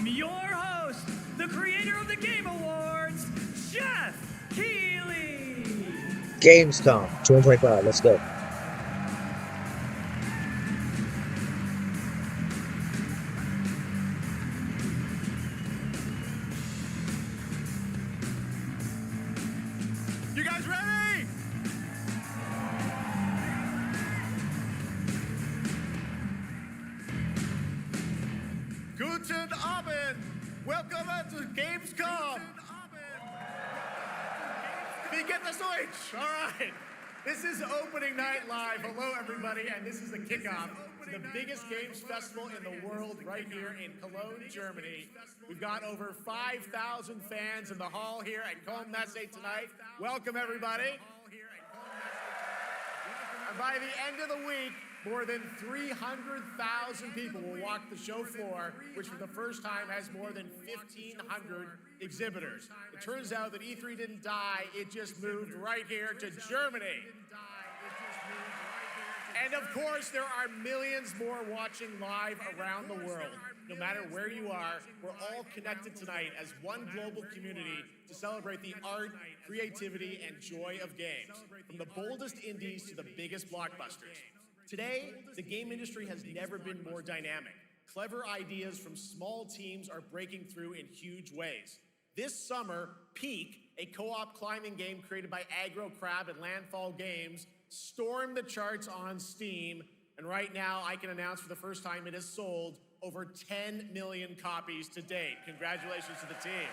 your host, the creator of the Game Awards, Jeff Keighley. Gamescom 2025. Let's go. You guys ready? Guten Abend. Welcome to Gamescom. Wie geht das Deutsch? All right. This is opening night live. Hello, everybody, and this is the kickoff to the biggest games festival in the world right here in Cologne, Germany. We've got over 5,000 fans in the hall here at Cologne Messe tonight. Welcome, everybody. And by the end of the week, more than 300,000 people will walk the show floor, which for the first time has more than 1,500 exhibitors. It turns out that E3 didn't die, it just moved right here to Germany. And of course, there are millions more watching live around the world. No matter where you are, we're all connected tonight as one global community to celebrate the art, creativity, and joy of games, from the boldest indies to the biggest blockbusters. Today, the game industry has never been more dynamic. Clever ideas from small teams are breaking through in huge ways. This summer, Peak, a co-op climbing game created by Aggro Crab and Landfall Games, stormed the charts on Steam, and right now I can announce for the first time it has sold over 10 million copies to date. Congratulations to the team.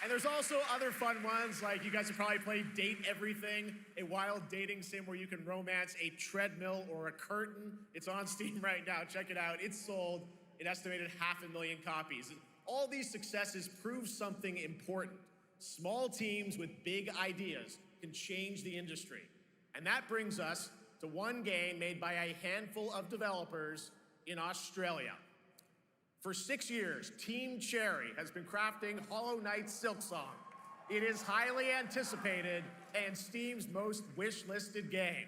And there's also other fun ones, like you guys have probably played Date Everything, a wild dating sim where you can romance a treadmill or a curtain. It's on Steam right now. Check it out. It's sold an estimated 500,000 copies. And all these successes prove something important. Small teams with big ideas can change the industry. And that brings us to one game made by a handful of developers in Australia. For 6 years, Team Cherry has been crafting Hollow Knight Silksong. It is highly anticipated and Steam's most wish-listed game.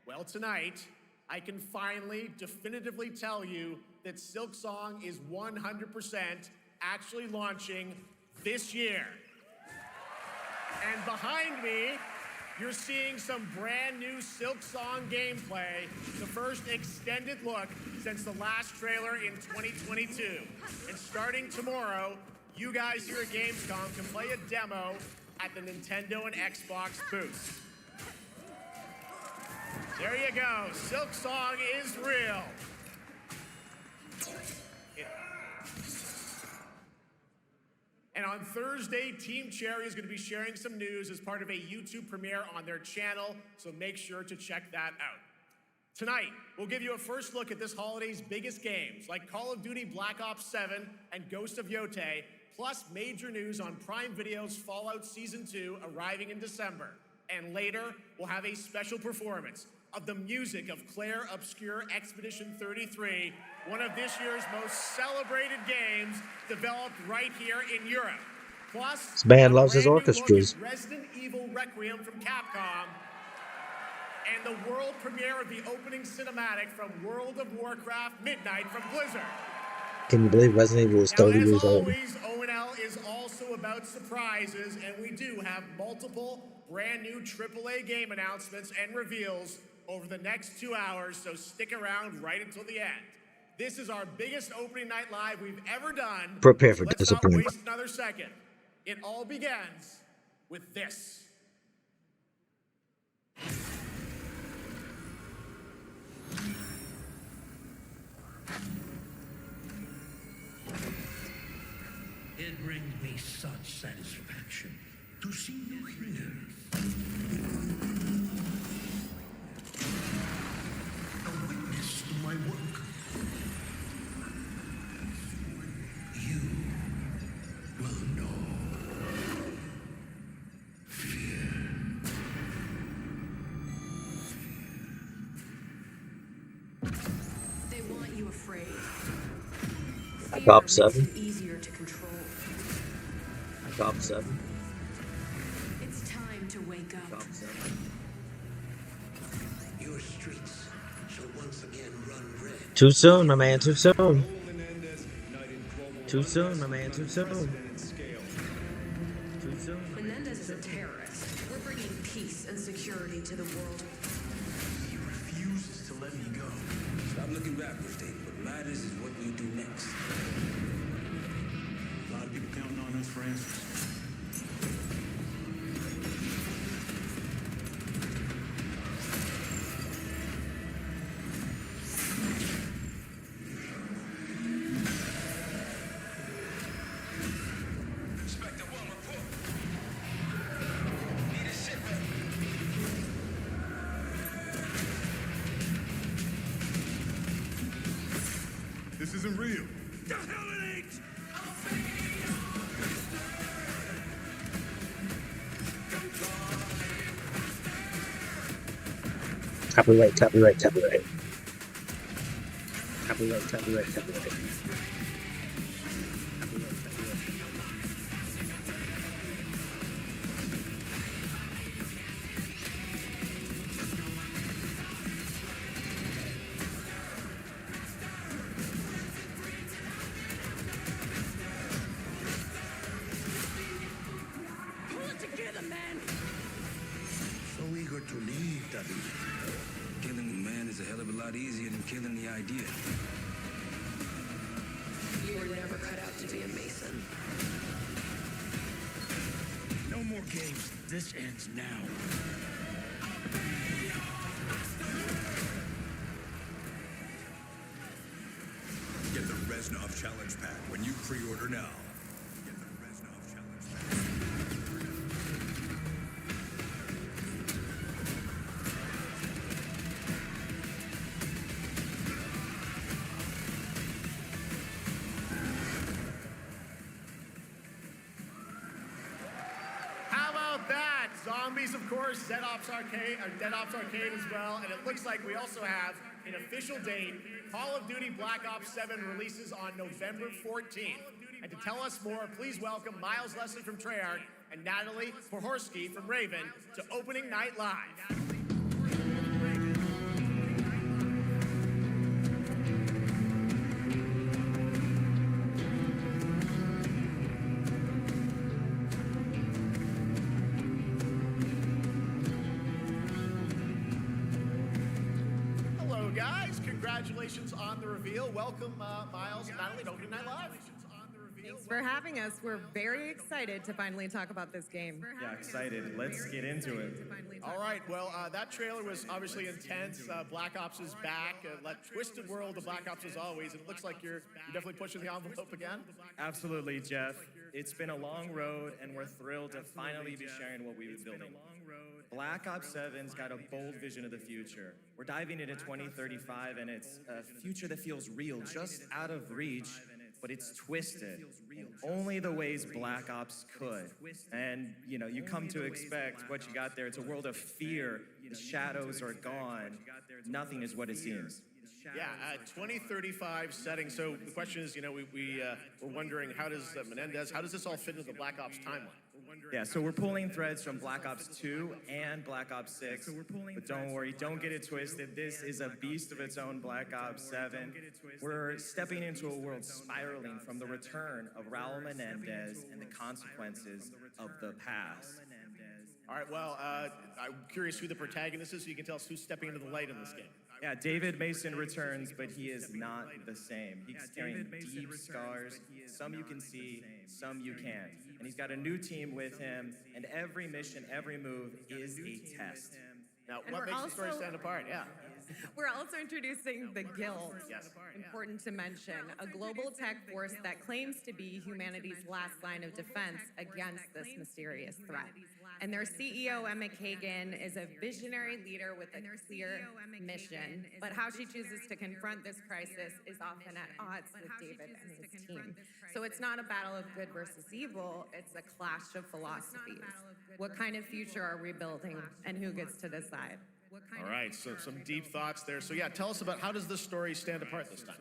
Well, tonight, I can finally definitively tell you that Silksong is 100% actually launching this year. And behind me, you're seeing some brand new Silksong gameplay, the first extended look since the last trailer in 2022. And starting tomorrow, you guys here at Gamescom can play a demo at the Nintendo and Xbox booths. There you go, Silksong is real. And on Thursday, Team Cherry is going to be sharing some news as part of a YouTube premiere on their channel, so make sure to check that out. Tonight, we'll give you a first look at this holiday's biggest games, like Call of Duty Black Ops 7 and Ghost of Yotei, plus major news on Prime Video's Fallout Season 2 arriving in December. And later, we'll have a special performance of the music of Claire Obscure Expedition 33, one of this year's most celebrated games developed right here in Europe. Plus, This man loves his orchestras. Resident Evil Requiem from Capcom, and the world premiere of the opening cinematic from World of Warcraft Midnight from Blizzard. Can you believe Resident Evil is 30 years old? As always, O&L is also about surprises, and we do have multiple brand new AAA game announcements and reveals over the next 2 hours, so stick around right until the end. This is our biggest opening night live we've ever done. Prepare for Let's not disappointment. waste another second. It all begins with this. It brings me such satisfaction to see you here. A witness to my work. You will know fear. They want you afraid. Black Ops Fear makes 7. you easier to control. Black Ops 7. It's time to wake up. Black Ops 7. Your streets shall once again run red. Too soon, my man, too soon. Menendez, knighted Too soon, my man. Too soon. Too soon. Menendez is a terrorist. We're bringing peace and security to the world. He refuses to let me go. Stop looking backwards, Dave. What matters is what we do next. A lot of people counting on us for answers. Inspector, one report. Need a ship ready. This isn't real. The hell it ain't! Copyright, copyright, copyright. Copyright, copyright, copyright. Pull it together, man! So eager to leave, David. Killing a man is a hell of a lot easier than killing the idea. You were never cut out to be a Mason. No more games. This ends now. Get the Reznov Challenge Pack when you pre-order now. Get the Reznov Challenge Pack. How about that? Zombies, of course, Dead Ops Arcade as well, and it looks like we also have an official date. Call of Duty Black Ops 7 releases on November 14th. And to tell us more, please welcome Miles Leslie from Treyarch and Natalie Pohorsky from Raven to Opening Night Live. Hello, guys. Congratulations on the reveal. Welcome, Miles and Natalie to Opening Night Live. Thanks for having us. We're very excited to finally talk about this game. Yeah, excited. Let's get into it. All right. Well, that trailer was obviously intense. Black Ops is back. Twisted world of Black Ops as always. And it looks like you're definitely pushing the envelope again. Absolutely, Jeff. It's been a long road, and we're thrilled to finally be sharing what we've been building. Black Ops 7's got a bold vision of the future. We're diving into 2035, and it's a future that feels real, just out of reach, but it's twisted in only the ways Black Ops could. And, you come to expect what you got there. It's a world of fear. The shadows are gone. Nothing is what it seems. Yeah, 2035 setting. So the question is, we're wondering how does Menendez, how does this all fit into the Black Ops timeline? Yeah, so we're pulling threads from Black Ops 2 and Black Ops 6. But don't worry, don't get it twisted. This is a beast of its own, Black Ops 7. We're stepping into a world spiraling from the return of Raul Menendez and the consequences of the past. All right, well, I'm curious who the protagonist is so you can tell us who's stepping into the light in this game. Yeah, David Mason returns, but he is not the same. He's carrying deep scars. Some you can see, some you can't. And he's got a new team with him, and every mission, every move is a test. Now, And what we're makes the story also- stand apart? Yeah. We're also introducing the Guild. Yes. Important to mention, a global tech force that claims to be humanity's last line of defense against this mysterious threat. And their CEO, Emma Kagan, is a visionary leader with a clear mission. But how she chooses to confront this crisis is often at odds with David and his team. So it's not a battle of good versus evil, it's a clash of philosophies. What kind of future are we building, and who gets to decide? All right, so some deep thoughts there. So yeah, tell us about how does this story stand apart this time?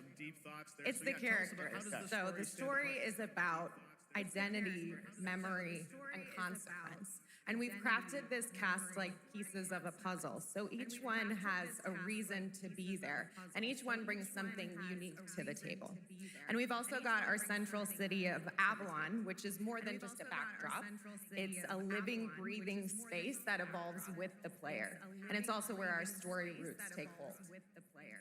It's the characters. So the story is about identity, memory, and consequence. And we've crafted this cast like pieces of a puzzle. So each one has a reason to be there, and each one brings something unique to the table. And we've also got our central city of Avalon, which is more than just a backdrop. It's a living, breathing space that evolves with the player. And it's also where our story roots take hold.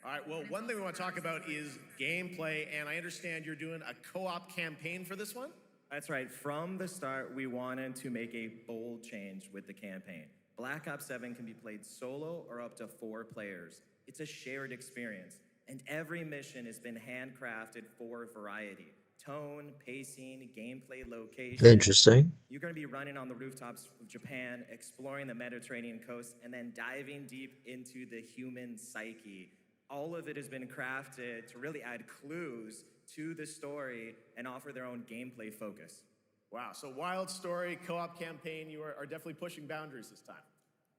All right, well, one thing we want to talk about is gameplay, and I understand you're doing a co-op campaign for this one? That's right. From the start, we wanted to make a bold change with the campaign. Black Ops 7 can be played solo or up to 4 players. It's a shared experience, and every mission has been handcrafted for variety. Tone, pacing, gameplay, location. Interesting. You're going to be running on the rooftops of Japan, exploring the Mediterranean coast, and then diving deep into the human psyche. All of it has been crafted to really add clues to the story and offer their own gameplay focus. Wow, so wild story, co-op campaign, you are definitely pushing boundaries this time.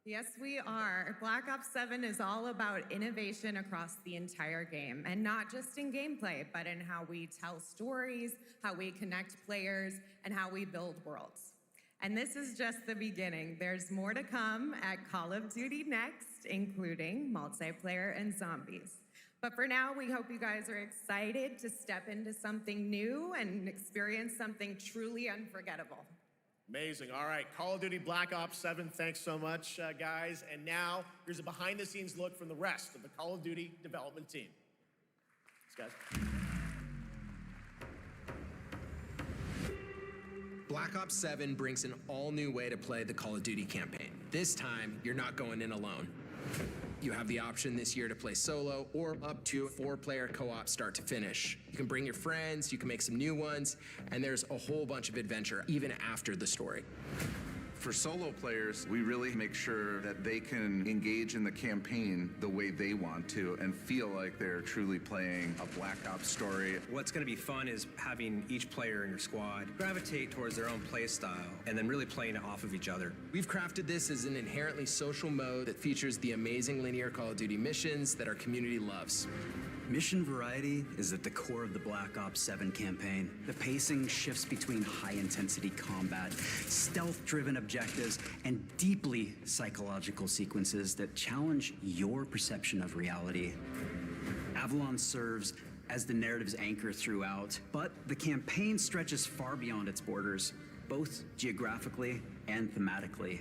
Yes, we are. Black Ops 7 is all about innovation across the entire game, and not just in gameplay, but in how we tell stories, how we connect players, and how we build worlds. And this is just the beginning. There's more to come at Call of Duty Next, including multiplayer and zombies. But for now, we hope you guys are excited to step into something new and experience something truly unforgettable. Amazing. All right, Call of Duty Black Ops 7, thanks so much, guys. And now, here's a behind-the-scenes look from the rest of the Call of Duty development team. Thanks, guys. Black Ops 7 brings an all-new way to play the Call of Duty campaign. This time, you're not going in alone. You have the option this year to play solo or up to 4-player co-op start to finish. You can bring your friends, you can make some new ones, and there's a whole bunch of adventure even after the story. For solo players, we really make sure that they can engage in the campaign the way they want to and feel like they're truly playing a Black Ops story. What's going to be fun is having each player in your squad gravitate towards their own play style and then really playing off of each other. We've crafted this as an inherently social mode that features the amazing linear Call of Duty missions that our community loves. Mission variety is at the core of the Black Ops 7 campaign. The pacing shifts between high-intensity combat, stealth-driven objectives, and deeply psychological sequences that challenge your perception of reality. Avalon serves as the narrative's anchor throughout, but the campaign stretches far beyond its borders, both geographically and thematically.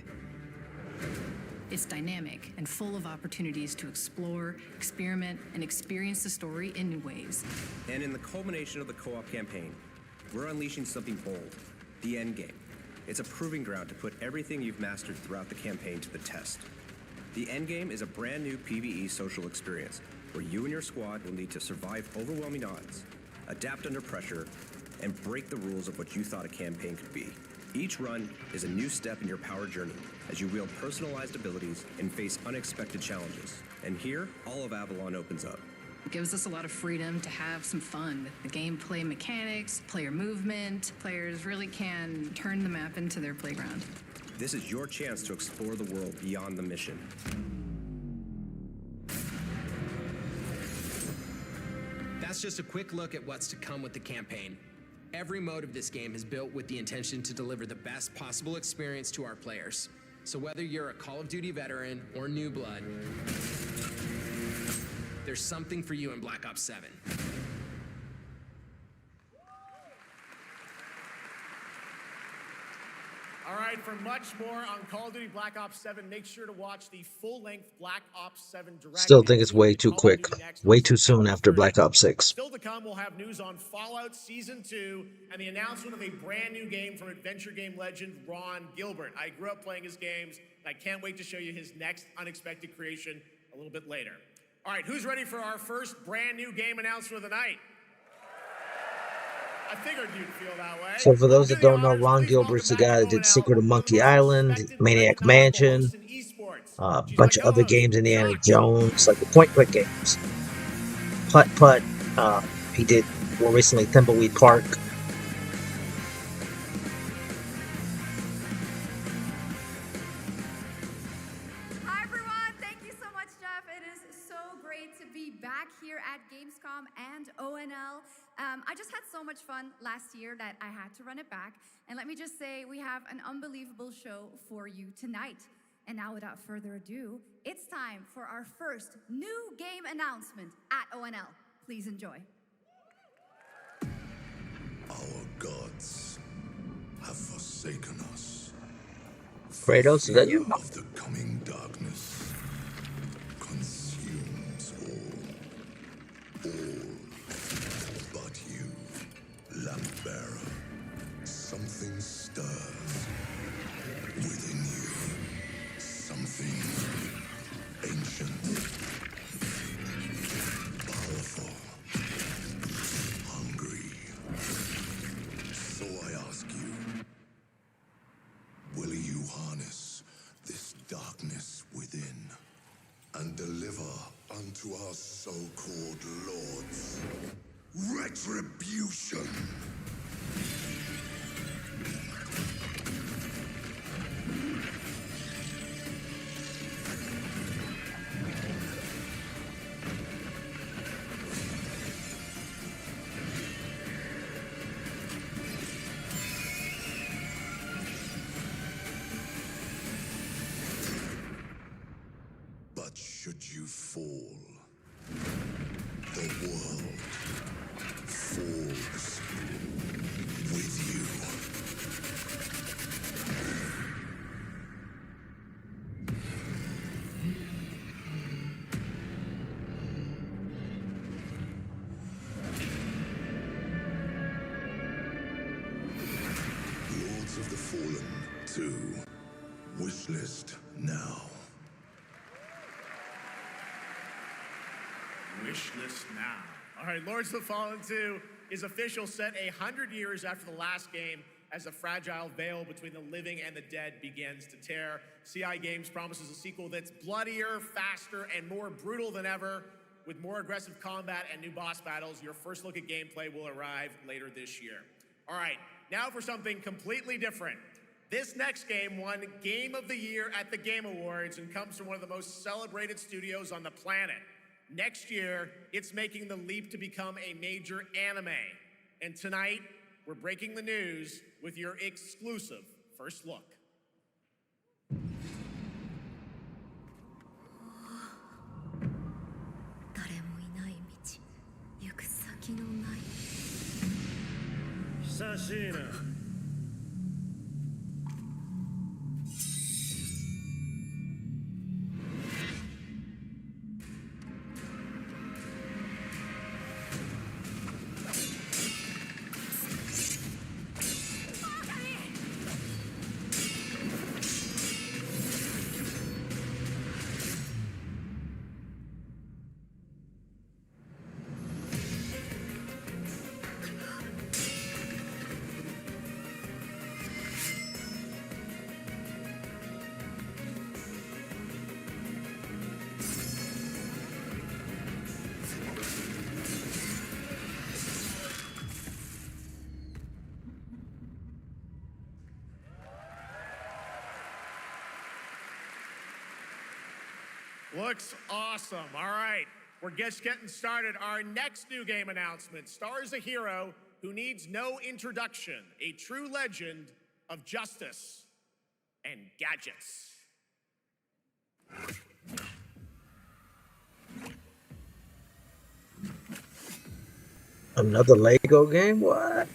It's dynamic and full of opportunities to explore, experiment, and experience the story in new ways. And in the culmination of the co-op campaign, we're unleashing something bold, the endgame. It's a proving ground to put everything you've mastered throughout the campaign to the test. The endgame is a brand new PvE social experience where you and your squad will need to survive overwhelming odds, adapt under pressure, and break the rules of what you thought a campaign could be. Each run is a new step in your power journey as you wield personalized abilities and face unexpected challenges. And here, all of Avalon opens up. It gives us a lot of freedom to have some fun with the gameplay mechanics, player movement. Players really can turn the map into their playground. This is your chance to explore the world beyond the mission. That's just a quick look at what's to come with the campaign. Every mode of this game is built with the intention to deliver the best possible experience to our players. So whether you're a Call of Duty veteran or new blood, there's something for you in Black Ops 7. All right, for much more on Call of Duty Black Ops 7, make sure to watch the full-length Black Ops 7 direct. Still think it's way too quick. Way too soon after Black Ops 6. Still to come, we'll have news on Fallout Season 2 and the announcement of a brand new game from adventure game legend Ron Gilbert. I grew up playing his games, and I can't wait to show you his next unexpected creation a little bit later. All right, who's ready for our first brand new game announcement of the night? I figured you'd feel that way. So for those that don't know, Ron Gilbert's the guy that did Secret of Monkey Island, Maniac Mansion, a bunch of other games, Indiana Jones, like the point-click games. Putt Putt, he did more recently Thimbleweed Park. Hi everyone, thank you so much, Jeff. It is so great to be back here at Gamescom and ONL. I just had so much fun last year that I had to run it back. And let me just say, we have an unbelievable show for you tonight. And now, without further ado, it's time for our first new game announcement at ONL. Please enjoy. Our gods have forsaken us. Kratos, is that you? Of the coming darkness consumes all but you, lamp bearer. Something stirs within you. Something ancient, powerful, hungry. So I ask you, will you harness this darkness within and deliver unto our so-called lords retribution? But should you fall, the world falls with you. Lords of the Fallen 2. Wishlist now. Wishlist now. All right, Lords of the Fallen 2 is official, set 100 years after the last game as the fragile veil between the living and the dead begins to tear. CI Games promises a sequel that's bloodier, faster, and more brutal than ever. With more aggressive combat and new boss battles, your first look at gameplay will arrive later this year. All right, now for something completely different. This next game won Game of the Year at the Game Awards and comes from one of the most celebrated studios on the planet. Next year, it's making the leap to become a major anime. And tonight, we're breaking the news with your exclusive first look. Sashina. Looks awesome. All right, we're just getting started. Our next new game announcement stars a hero who needs no introduction, a true legend of justice and gadgets. Another Lego game? What?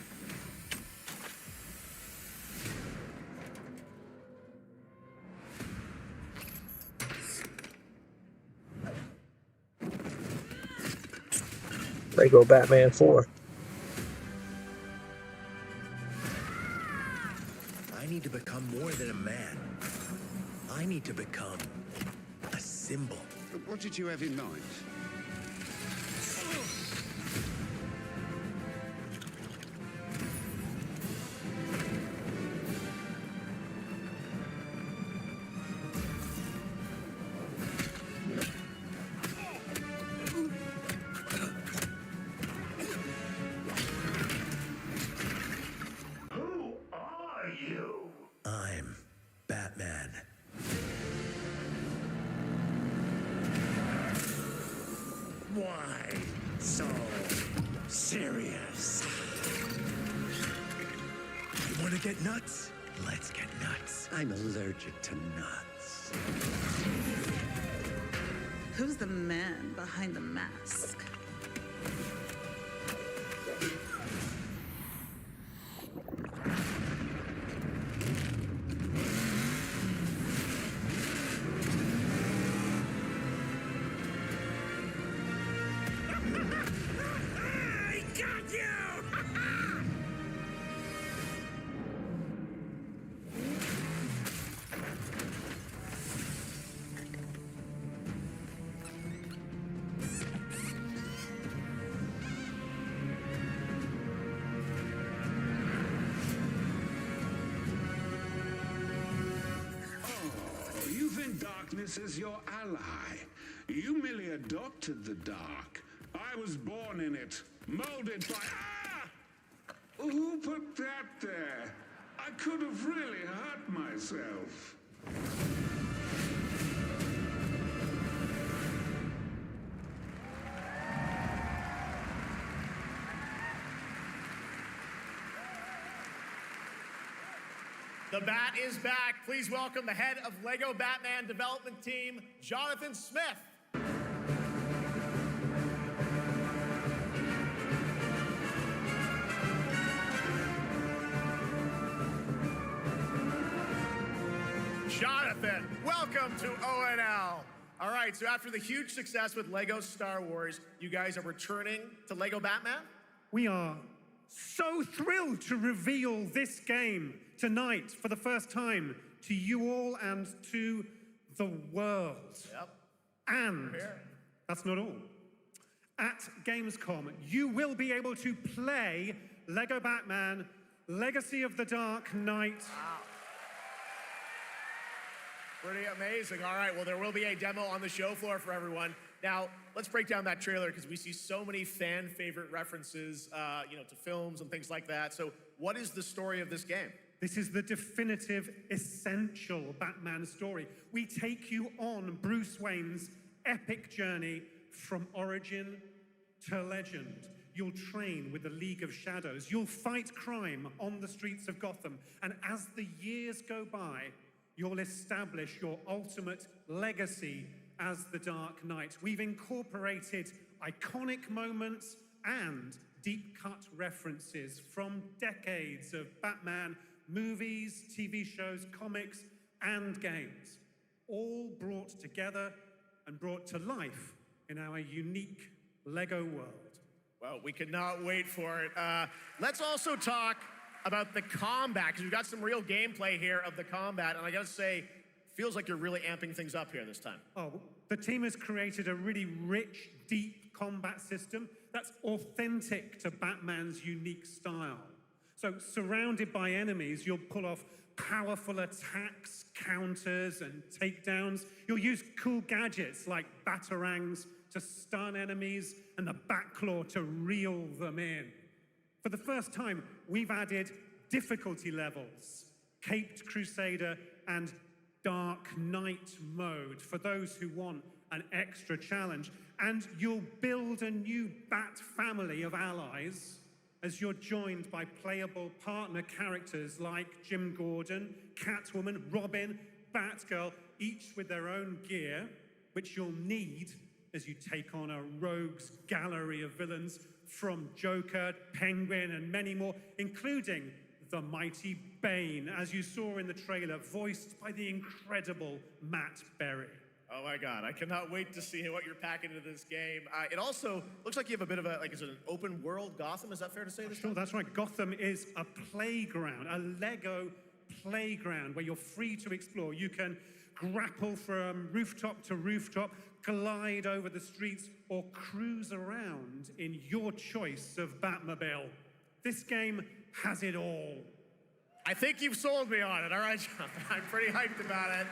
Lego Batman 4. I need to become more than a man. I need to become a symbol. What did you have in mind? I'm Batman. Why so serious. You want to get nuts? Let's get nuts. I'm allergic to nuts. Who's the man behind the mask? I got you! Oh, you think darkness is your ally. You merely adopted the dark. I was born in it, molded by... Ah! Who put that there? I could have really hurt myself. The Bat is back. Please welcome the head of LEGO Batman development team, Jonathan Smith. Jonathan, welcome to ONL. All right, so after the huge success with LEGO Star Wars, you guys are returning to LEGO Batman? We are so thrilled to reveal this game tonight for the first time to you all and to the world. Yep. And that's not all. At Gamescom, you will be able to play LEGO Batman Legacy of the Dark Knight. Wow. Pretty amazing. All right, well, there will be a demo on the show floor for everyone. Now, let's break down that trailer because we see so many fan favorite references, to films and things like that. So what is the story of this game? This is the definitive, essential Batman story. We take you on Bruce Wayne's epic journey from origin to legend. You'll train with the League of Shadows. You'll fight crime on the streets of Gotham. And as the years go by, you'll establish your ultimate legacy as the Dark Knight. We've incorporated iconic moments and deep-cut references from decades of Batman movies, TV shows, comics, and games, all brought together and brought to life in our unique LEGO world. Well, we cannot wait for it. Let's also talk about the combat, because we've got some real gameplay here of the combat, and I gotta say, feels like you're really amping things up here this time. Oh, the team has created a really rich, deep combat system that's authentic to Batman's unique style. So, surrounded by enemies, you'll pull off powerful attacks, counters, and takedowns. You'll use cool gadgets like batarangs to stun enemies and the Batclaw to reel them in. For the first time, we've added difficulty levels, Caped Crusader and Dark Knight mode for those who want an extra challenge. And you'll build a new Bat family of allies as you're joined by playable partner characters like Jim Gordon, Catwoman, Robin, Batgirl, each with their own gear, which you'll need as you take on a rogues gallery of villains from Joker, Penguin, and many more, including the mighty Bane, as you saw in the trailer, voiced by the incredible Matt Berry. Oh my God, I cannot wait to see what you're packing into this game. It also looks like you have a bit of is it an open world Gotham? Is that fair to say this Sure, time? that's right. Gotham is a playground, a LEGO playground where you're free to explore. You can grapple from rooftop to rooftop, glide over the streets, or cruise around in your choice of Batmobile. This game has it all. I think you've sold me on it. All right, Jonathan, I'm pretty hyped about it.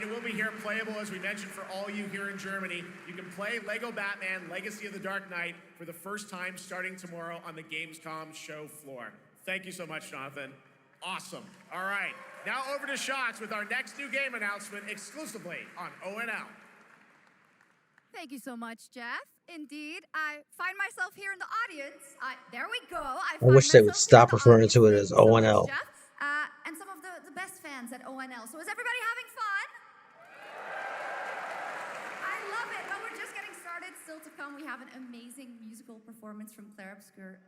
It will be here playable, as we mentioned, for all you here in Germany. You can play LEGO Batman Legacy of the Dark Knight for the first time starting tomorrow on the Gamescom show floor. Thank you so much, Jonathan. Awesome. All right, now over to Shots with our next new game announcement exclusively on ONL. Thank you so much, Jeff. Indeed, I find myself here in the audience. There we go. I wish they would stop referring to it as ONL. Jeff, and some of the best fans at ONL. So is everybody having fun? I love it. But we're just getting started. Still to come, we have an amazing musical performance from Claire Obscure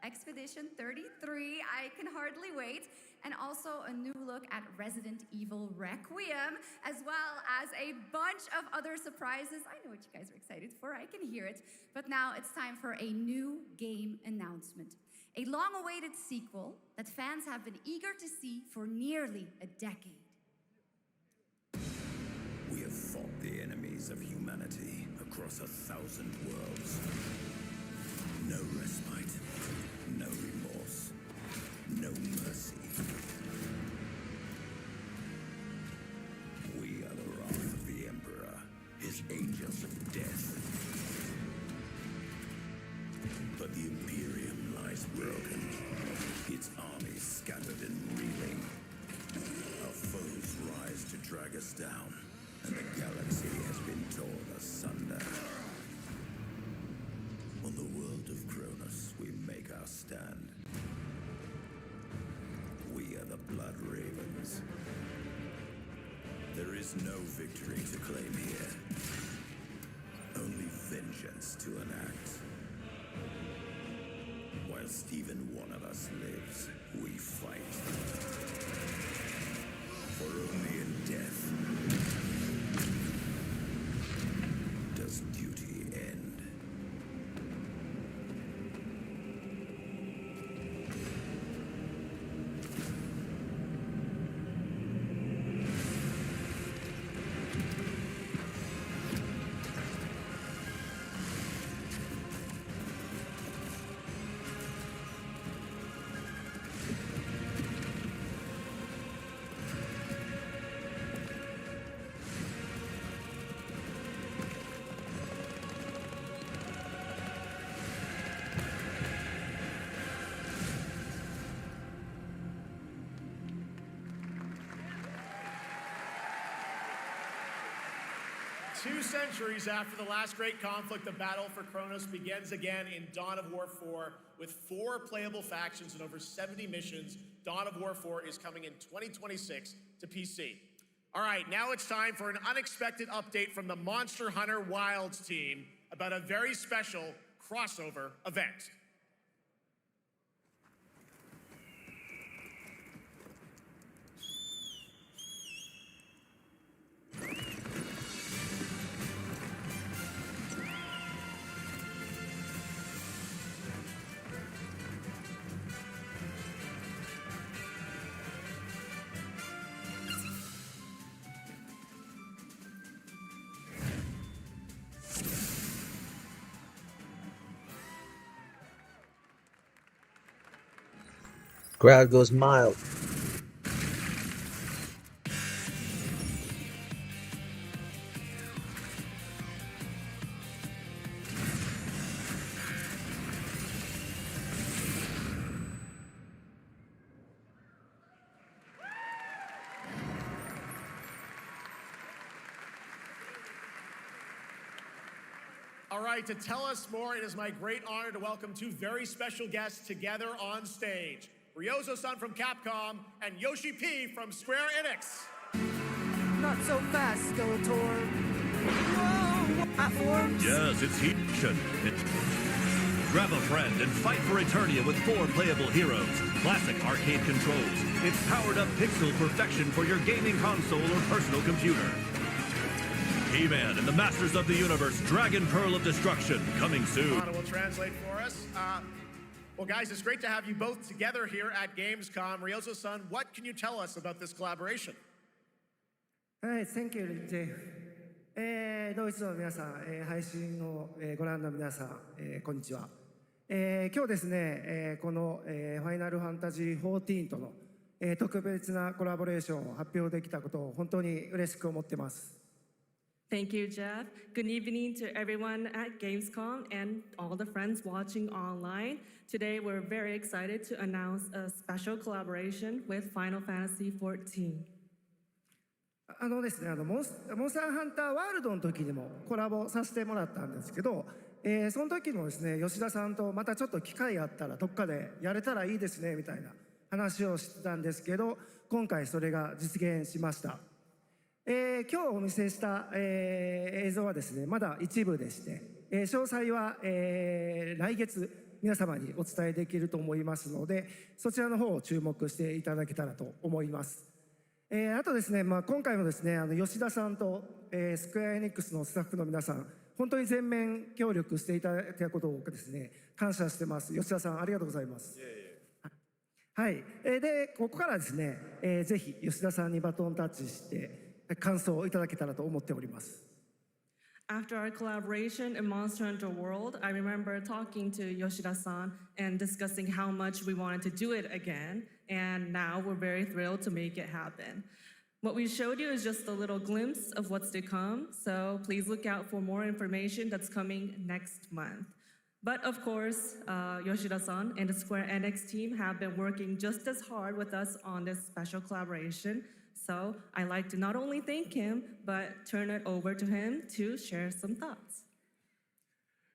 Expedition 33. I can hardly wait. And also a new look at Resident Evil Requiem, as well as a bunch of other surprises. I know what you guys are excited for. I can hear it. But now it's time for a new game announcement. A long-awaited sequel that fans have been eager to see for nearly a decade. We have fought the enemies of humanity across 1,000 worlds. No respite, no remorse, no mercy. We are the wrath of the Emperor, his angels of death. But the Imperium lies broken, its armies scattered and reeling. Our foes rise to drag us down, and the galaxy has been torn asunder. On the world of Cronus, we make our stand. We are the Blood Ravens. There is no victory to claim here. Only vengeance to enact. Whilst even one of us lives, we fight. For only in death does duty end. Two centuries after the last great conflict, the battle for Cronus begins again in Dawn of War 4 with 4 playable factions and over 70 missions. Dawn of War 4 is coming in 2026 to PC. All right, now it's time for an unexpected update from the Monster Hunter Wilds team about a very special crossover event. Crowd goes mild. All right, to tell us more, it is my great honor to welcome 2 very special guests together on stage. Ryozo-san from Capcom and Yoshi P from Square Enix. Not so fast, Skeletor. Whoa! Platforms? Yes, it's Heatchin. Grab a friend and fight for Eternia with 4 playable heroes. Classic arcade controls. It's powered up pixel perfection for your gaming console or personal computer. He-Man and the Masters of the Universe, Dragon Pearl of Destruction, coming soon. Anna will translate for us. Well, guys, it's great to have you both together here at Gamescom. Ryozo-san, what can you tell us about this collaboration? Alright, thank you, Jay. ドイツの皆さん、配信をご覧の皆さん、こんにちは。今日ですね、この、ファイナルファンタジー14との、特別なコラボレーションを発表できたことを本当に嬉しく思ってます。Thank you, Jeff. Good evening to everyone at Gamescom and all the friends watching online. Today, we're very excited to announce a special collaboration with Final Fantasy XIV. ですね、モンスターハンターワールドの時にもコラボさせてもらったんですけど、その時もですね、吉田さんとまたちょっと機会があったらどっかでやれたらいいですねみたいな話をしてたんですけど、今回それが実現しました。今日お見せした、映像はですね、まだ一部でして、詳細は、来月皆様にお伝えできると思いますので、そちらの方を注目していただけたらと思います。あとですね、今回もですね、吉田さんと、スクエアエニックスのスタッフの皆さん、本当に全面協力していただいたことをですね、感謝してます。吉田さん、ありがとうございます。はい、で、ここからですね、ぜひ吉田さんにバトンタッチして感想をいただけたらと思っております。After our collaboration in Monster Hunter World, I remember talking to Yoshida-san and discussing how much we wanted to do it again, and now we're very thrilled to make it happen. What we showed you is just a little glimpse of what's to come, so please look out for more information that's coming next month. But of course, Yoshida-san and the Square Enix team have been working just as hard with us on this special collaboration. So I'd like to not only thank him, but turn it over to him to share some thoughts.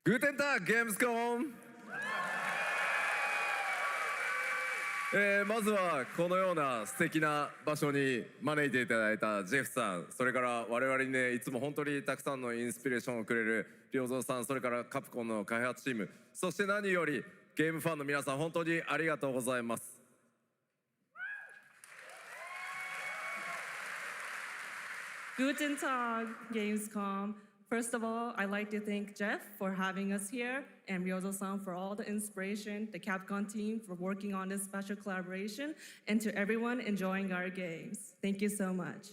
Guten Tag, Gamescom! まずはこのような素敵な場所に招いていただいたジェフさん、それから我々にね、いつも本当にたくさんのインスピレーションをくれる良三さん、それからカプコンの開発チーム、そして何よりゲームファンの皆さん、本当にありがとうございます。Guten Tag, Gamescom. First of all, I'd like to thank Jeff for having us here and Ryozo-san for all the inspiration, the Capcom team for working on this special collaboration, and to everyone enjoying our games. Thank you so much.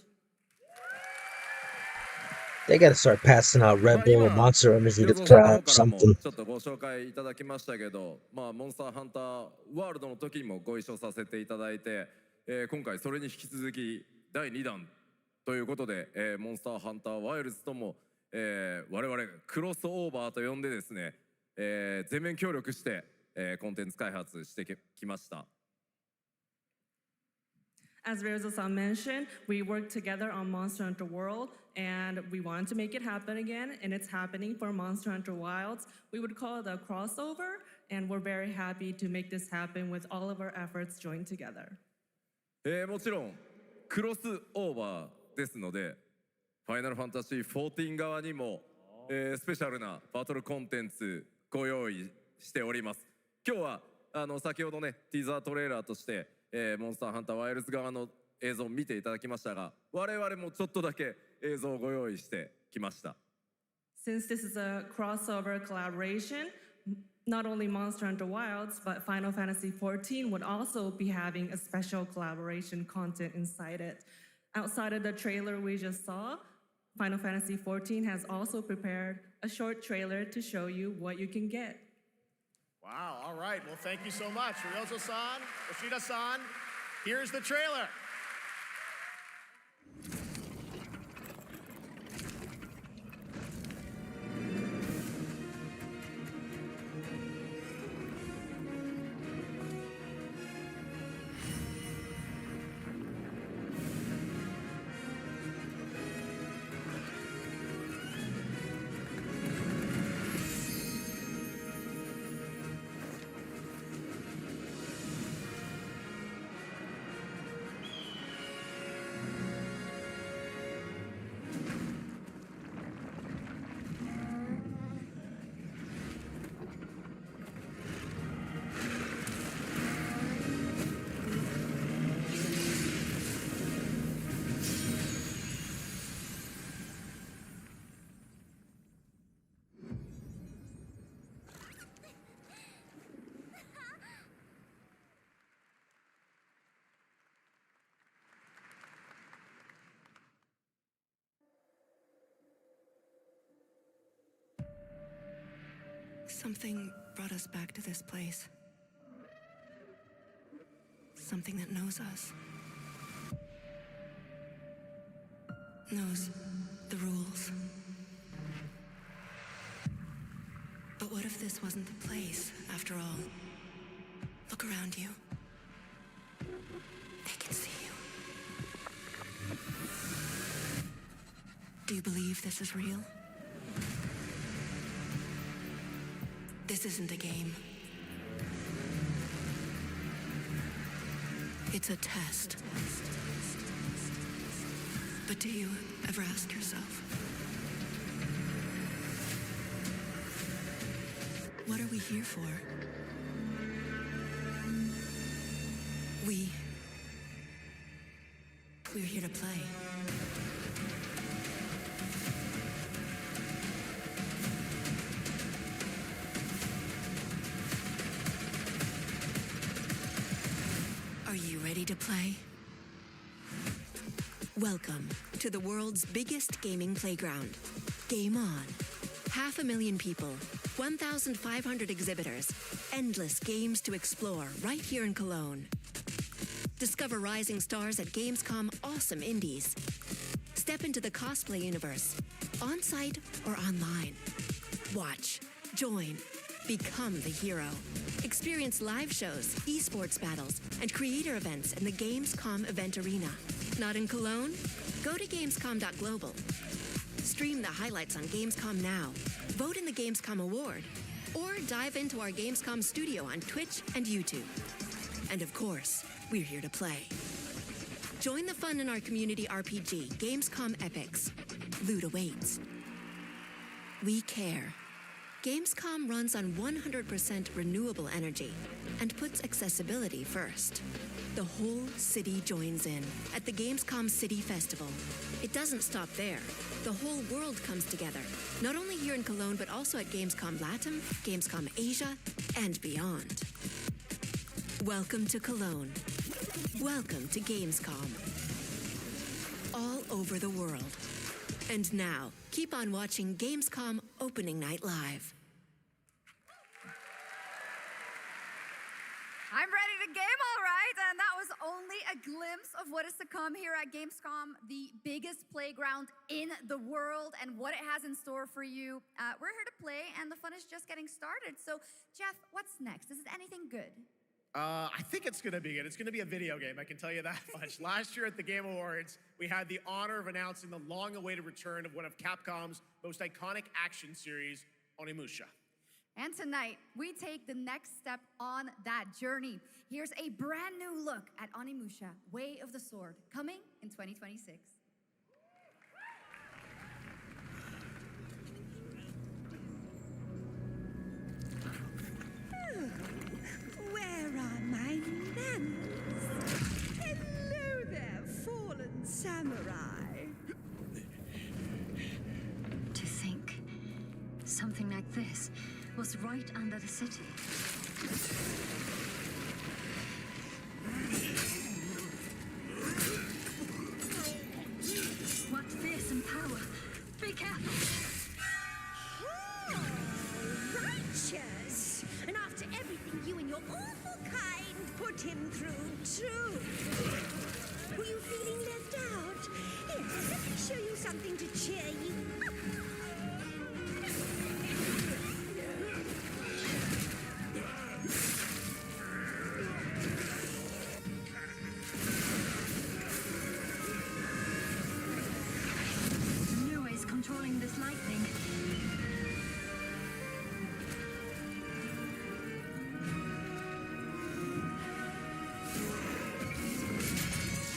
They gotta start passing out Red Bull or Monster Energy to the crowd, something. ちょっとご紹介いただきましたけど、モンスターハンターワールドの時にもご一緒させていただいて、今回それに引き続き第2弾ということで、モンスターハンターワイルズとも、我々クロスオーバーと呼んでですね、全面協力して、コンテンツ開発してきました。As Ryozo-san mentioned, we worked together on Monster Hunter World, and we wanted to make it happen again, and it's happening for Monster Hunter Wilds. We would call it a crossover, and we're very happy to make this happen with all of our efforts joined together. もちろんクロスオーバーですので、ファイナルファンタジー14側にも、スペシャルなバトルコンテンツご用意しております。今日は先ほどねティーザートレーラーとして、モンスターハンターワイルズ側の映像を見ていただきましたが、我々もちょっとだけ映像をご用意してきました。Since this is a crossover collaboration, not only Monster Hunter Wilds, but Final Fantasy XIV would also be having a special collaboration content inside it. Outside of the trailer we just saw, Final Fantasy XIV has also prepared a short trailer to show you what you can get. Wow, all right. Well, thank you so much. Ryozo-san, Yoshida-san, here's the trailer. Something brought us back to this place. Something that knows us. Knows the rules. But what if this wasn't the place, after all? Look around you. They can see you. Do you believe this is real? This isn't a game. It's a test. But do you ever ask yourself, what are we here for? We're here to play. Are you ready to play? Welcome to the world's biggest gaming playground, Game On. 500,000 people, 1,500 exhibitors, endless games to explore right here in Cologne. Discover rising stars at Gamescom awesome indies. Step into the cosplay universe, on-site or online. Watch, join, become the hero. Experience live shows, esports battles, and creator events in the Gamescom event arena. Not in Cologne? Go to Gamescom.global. Stream the highlights on Gamescom Now, vote in the Gamescom Award, or dive into our Gamescom studio on Twitch and YouTube. And of course, we're here to play. Join the fun in our community RPG, Gamescom Epics. Loot awaits. We care. Gamescom runs on 100% renewable energy and puts accessibility first. The whole city joins in at the Gamescom City Festival. It doesn't stop there. The whole world comes together, not only here in Cologne, but also at Gamescom Latam, Gamescom Asia, and beyond. Welcome to Cologne. Welcome to Gamescom. All over the world. And now, keep on watching Gamescom Opening Night Live. I'm ready to game, all right. And that was only a glimpse of what is to come here at Gamescom, the biggest playground in the world, and what it has in store for you. We're here to play, and the fun is just getting started. So, Jeff, what's next? Is it anything good? I think it's going to be good. It's going to be a video game, I can tell you that much. Last year at the Game Awards, we had the honor of announcing the long-awaited return of one of Capcom's most iconic action series, Onimusha. And tonight, we take the next step on that journey. Here's a brand new look at Onimusha, Way of the Sword, coming in 2026. Where are my manners? Hello there, fallen samurai. To think something like this was right under the city. What fearsome power! Be careful! Oh, righteous! And after everything you and your awful kind put him through, too. Were you feeling left out? Here, let me show you something to cheer you up. New ways controlling this lightning.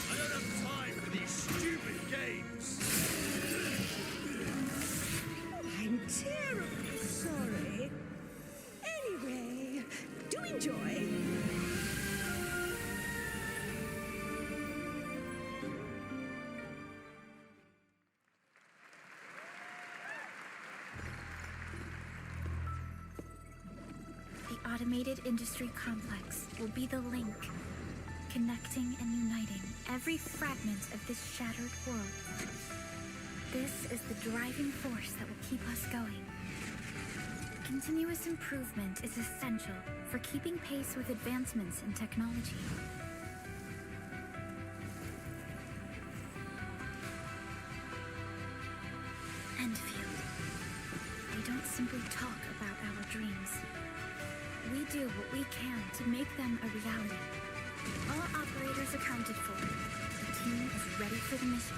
I don't have time for these stupid games. Oh, I'm terribly sorry. Anyway, do enjoy. The automated industry complex will be the link, connecting and uniting every fragment of this shattered world. This is the driving force that will keep us going. Continuous improvement is essential for keeping pace with advancements in technology. Enfield. They don't simply talk about our dreams. We do what we can to make them a reality. All operators accounted for. The team is ready for the mission.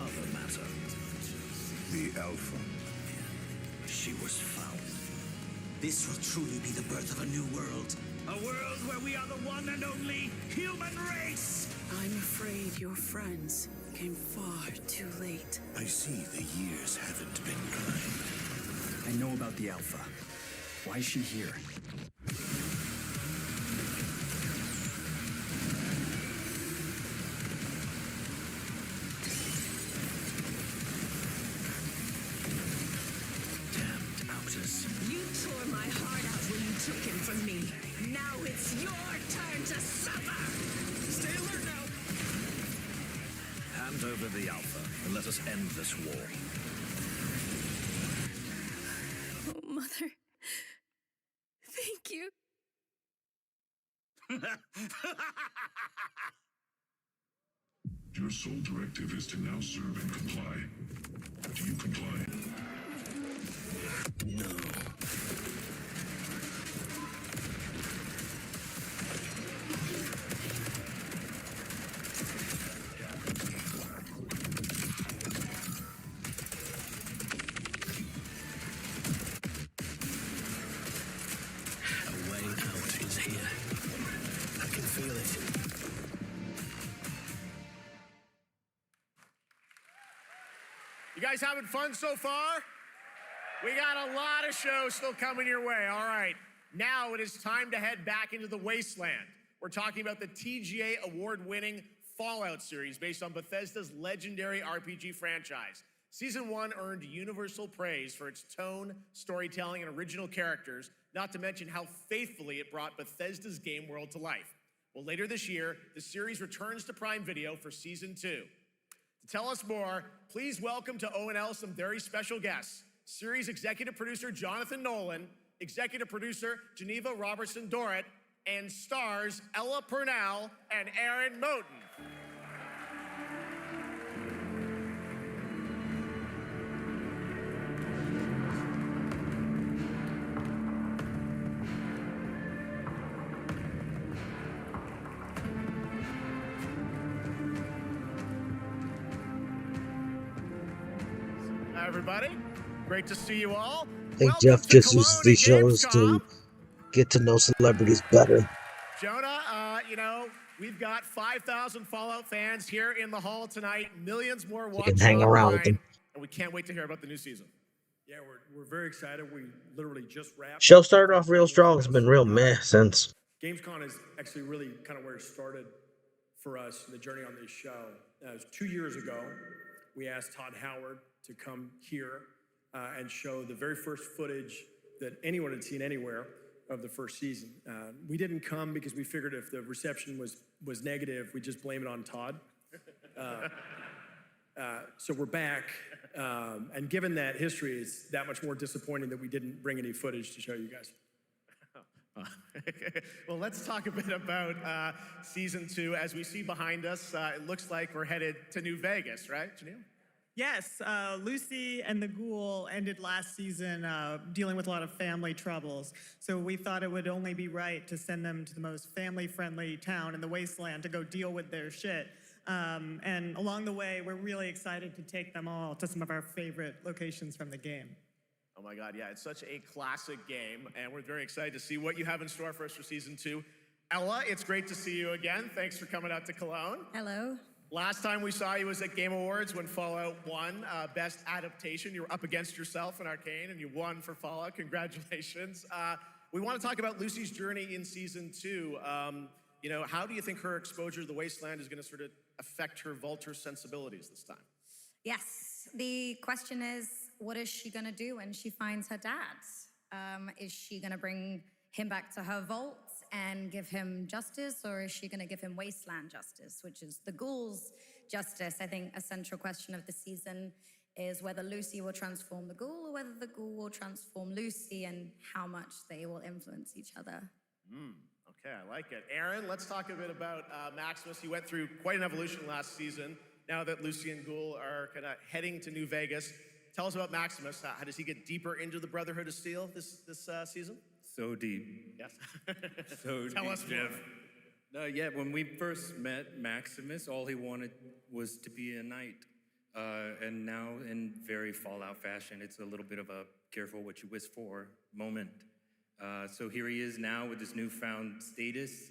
other matter. The Alpha. She was found. This will truly be the birth of a new world. A world where we are the one and only human race! I'm afraid your friends came far too late. I see the years haven't been kind. I know about the Alpha. Why is she here? Damned outers. You tore my heart out when you took him from me. Now it's your turn to suffer! Stay alert now! Hand over the Alpha and let us end this war. Oh, Mother. Thank you. Your sole directive is to now serve and comply. Do you comply? No. A way out is here. I can feel it. You guys having fun so far? We got a lot of shows still coming your way. All right, now it is time to head back into the wasteland. We're talking about the TGA award-winning Fallout series based on Bethesda's legendary RPG franchise. Season 1 earned universal praise for its tone, storytelling, and original characters, not to mention how faithfully it brought Bethesda's game world to life. Well, later this year, the series returns to Prime Video for Season 2. To tell us more, please welcome to ONL some very special guests. Series executive producer Jonathan Nolan, executive producer Geneva Robertson-Dorrit, and stars Ella Purnell and Aaron Moten. Hi, everybody. Great to see you all. I think Jeff just uses these shows to get to know celebrities better. Jonah, we've got 5,000 Fallout fans here in the hall tonight. Millions more You watching can hang around with online, them. and we can't wait to hear about the new season. Yeah, we're very excited. We literally just wrapped. Show started off real strong. It's been real meh since. Gamescom is actually really kind of where it started for us, the journey on this show. It was 2 years ago. We asked Todd Howard to come here and show the very first footage that anyone had seen anywhere of the first season. We didn't come because we figured if the reception was negative, we'd just blame it on Todd. So we're back, and given that history, it's that much more disappointing that we didn't bring any footage to show you guys. Well, let's talk a bit about Season 2. As we see behind us, it looks like we're headed to New Vegas, right, Janelle? Yes, Lucy and the Ghoul ended last season dealing with a lot of family troubles. So we thought it would only be right to send them to the most family-friendly town in the wasteland to go deal with their shit. And along the way, we're really excited to take them all to some of our favorite locations from the game. Oh my God, yeah, it's such a classic game, and we're very excited to see what you have in store for us for Season 2. Ella, it's great to see you again. Thanks for coming out to Cologne. Hello. Last time we saw you was at Game Awards when Fallout won Best Adaptation. You were up against yourself in Arcane, and you won for Fallout. Congratulations. We want to talk about Lucy's journey in Season 2. How do you think her exposure to the Wasteland is going to sort of affect her Vulture sensibilities this time? Yes, the question is, what is she going to do when she finds her dad? Is she going to bring him back to her vault and give him justice, or is she going to give him wasteland justice, which is the ghouls' justice? I think a central question of the season is whether Lucy will transform the ghoul or whether the ghoul will transform Lucy, and how much they will influence each other. Okay, I like it. Aaron, let's talk a bit about Maximus. He went through quite an evolution last season. Now that Lucy and Ghoul are kind of heading to New Vegas, tell us about Maximus. How does he get deeper into the Brotherhood of Steel this season? So deep. Yes. So Tell deep, us more. Jeff. Yeah, when we first met Maximus, all he wanted was to be a knight. And now, in very Fallout fashion, it's a little bit of a careful what you wish for moment. So here he is now with his newfound status,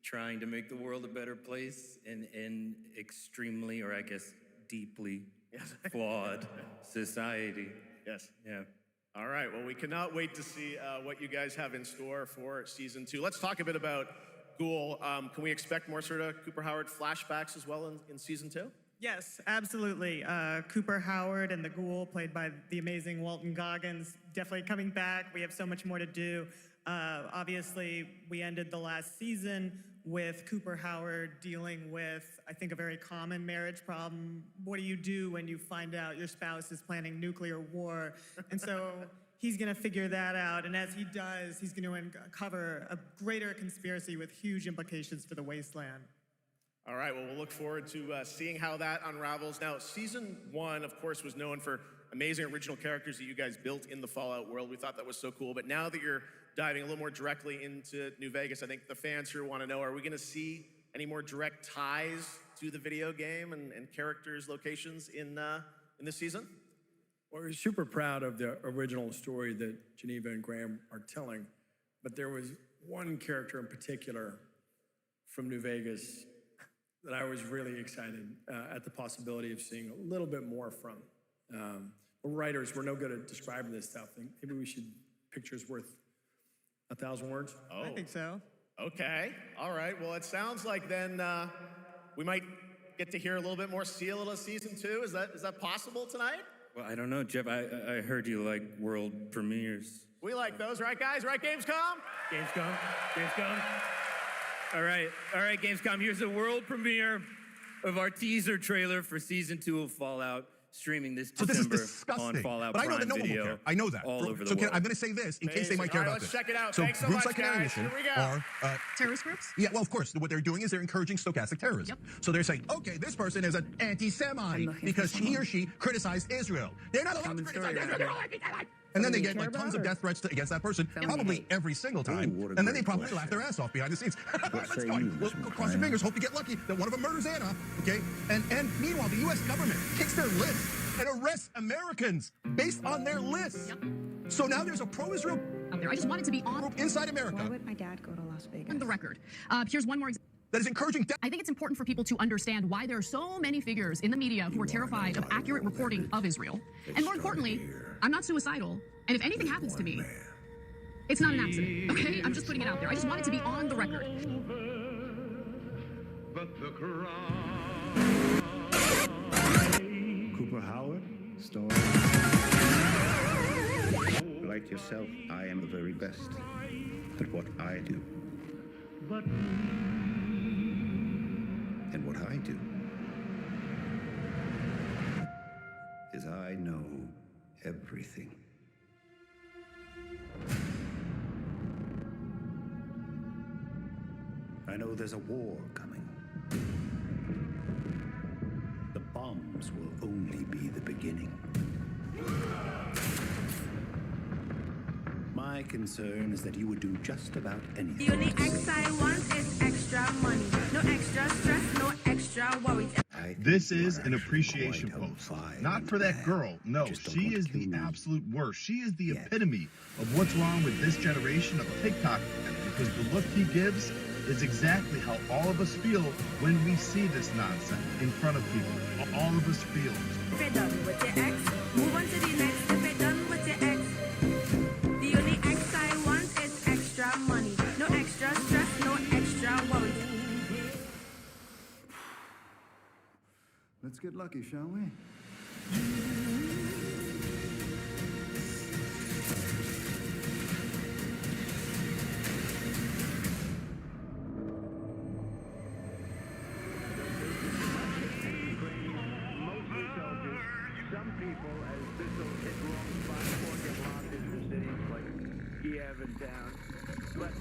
trying to make the world a better place in extremely, or I guess deeply flawed society. Yes. Yeah. All right, well, we cannot wait to see what you guys have in store for season 2. Let's talk a bit about Ghoul. Can we expect more sort of Cooper Howard flashbacks as well in season 2? Yes, absolutely. Cooper Howard and the Ghoul, played by the amazing Walton Goggins, definitely coming back. We have so much more to do. Obviously, we ended the last season with Cooper Howard dealing with, I think, a very common marriage problem. What do you do when you find out your spouse is planning nuclear war? And so he's going to figure that out. And as he does, he's going to uncover a greater conspiracy with huge implications for the Wasteland. All right, well, we'll look forward to seeing how that unravels. Now, season 1, of course, was known for amazing original characters that you guys built in the Fallout world. We thought that was so cool. But now that you're diving a little more directly into New Vegas, I think the fans here want to know, are we going to see any more direct ties to the video game and characters, locations in this season? Well, we're super proud of the original story that Geneva and Graham are telling. But there was one character in particular from New Vegas that I was really excited at the possibility of seeing a little bit more from. We're writers, we're no good at describing this stuff. Maybe we should, pictures worth 1,000 words? Oh. I think so. Okay, all right. Well, it sounds like then we might get to hear a little bit more, see a little of season 2. Is that possible tonight? Well, I don't know, Jeff. I heard you like world premieres. We like those, right, guys? Right, Gamescom? Gamescom. All right, Gamescom. Here's a world premiere of our teaser trailer for season 2 of Fallout, streaming this December this is disgusting. on Fallout but I know Prime that no one will Video. care. I know that. All over the so world. I'm going to say this in case they might care All right, about let's this. check it out. So Thanks so groups much, like guys. Ammunition Here we go. are terrorist groups? Yeah, well, of course. What they're doing is they're encouraging stochastic terrorism. So they're saying, okay, this person is an anti-Semite because he or she criticized Israel. They're not allowed to criticize Israel. And then they get like tons of death threats against that person, probably every single time. And then they probably laugh their ass off behind the scenes. Let's go. Well, cross your fingers. Hope you get lucky that one of them murders Anna. Okay. And meanwhile, the U.S. government takes their list and arrests Americans based on their list. So now there's a pro-Israel out there. I just wanted to be on group inside America. Why would my dad go to Las Vegas? On the record. Here's one more example. That is encouraging death. I think it's important for people to understand why there are so many figures in the media who are terrified of accurate reporting of Israel. And more importantly, I'm not suicidal. And if anything happens to me, it's not an accident, okay? I'm just putting it out there. I just wanted to be on the record. Cooper Howard, story. Like yourself, I am the very best at what I do. And what I do is I know everything. I know there's a war coming. The bombs will only be the beginning. My concern is that you would do just about anything. The only X I want is extra money. No extra stress, no extra worries. This is an appreciation post. Not for that girl. No, she is the absolute worst. She is the epitome of what's wrong with this generation of TikTok, because the look he gives is exactly how all of us feel when we see this nonsense in front of people. All of us feel. If you're done with your ex, move on to the next. If you're done with your ex, the only X I want is extra money. No extra stress, no extra worries. Let's get lucky, shall we? Some people, as this will hit wrong spots or get locked into cities like Kiev and town. But,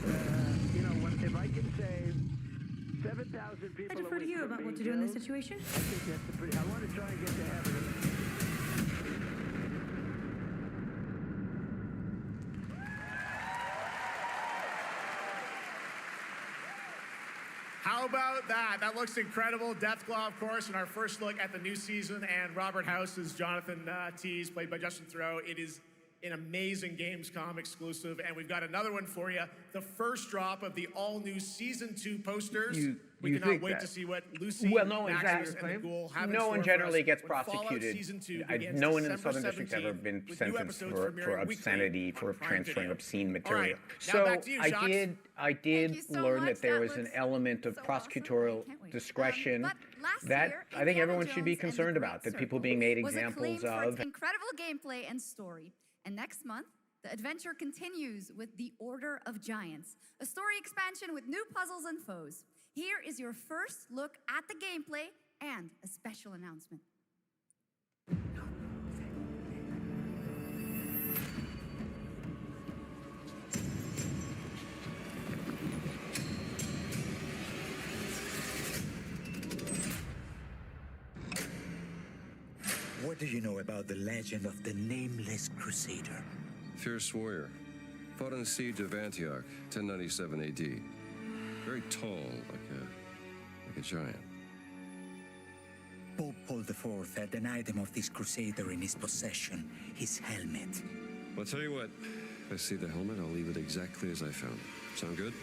if I can save 7,000 people... I defer to you about what to do in this situation. I think that's a pretty... I want to try and get to heaven. How about that? That looks incredible. Deathclaw, of course, in our first look at the new season, and Robert House is Jonathan Tease, played by Justin Theroux. It is an amazing Gamescom exclusive, and we've got another one for you. The first drop of the all-new Season 2 posters. We cannot wait to see what Lucy, Maximus, and the Ghoul have in no store one for generally us gets when Fallout prosecuted. Season 2 No begins one in the December Southern District has ever 17th, been with new sentenced episodes for premiering obscenity, weekly for on Prime transferring Video. obscene All material. right, now So back to you, Jacques. I did so learn much. that there That was an looks element of so prosecutorial discretion But last that year, I think Indiana everyone should be Jones and the concerned Great about, that people Circle being made was examples acclaimed for its of. incredible gameplay and story. And next month, the adventure continues with The Order of Giants, a story expansion with new puzzles and foes. Here is your first look at the gameplay and a special announcement. What do you know about the legend of the Nameless Crusader? Fierce warrior. Fought in the siege of Antioch, 1097 AD. Very tall, like a giant. Pope Paul IV had an item of this crusader in his possession, his helmet. Well, I'll tell you what. If I see the helmet, I'll leave it exactly as I found it. Sound good?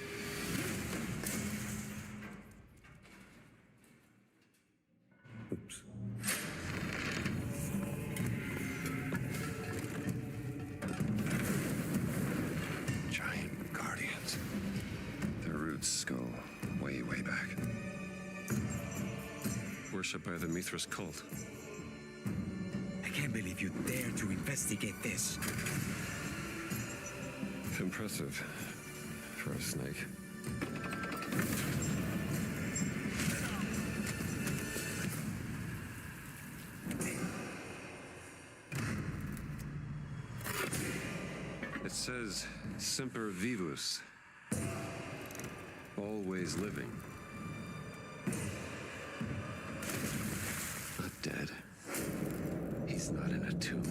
Oops. Giant guardians. Their roots go way, way back. Worshipped by the Mithras cult. I can't believe you dare to investigate this. Impressive for a snake. It says Semper Vivus. Always living. Not dead. He's not in a tomb.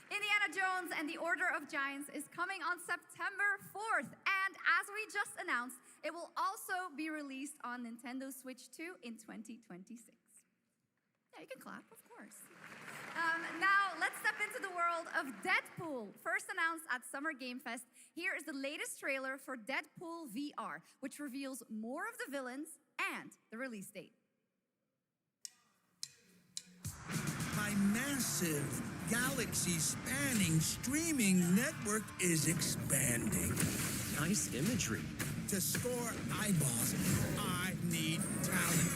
Indiana Jones and the Order of Giants is coming on September 4th. And as we just announced, it will also be released on Nintendo Switch 2 in 2026. Yeah, you can clap, of course. Now, let's step into the world of Deadpool. First announced at Summer Game Fest, here is the latest trailer for Deadpool VR, which reveals more of the villains and the release date. My massive, galaxy-spanning streaming network is expanding. Nice imagery. To score eyeballs, I need talent.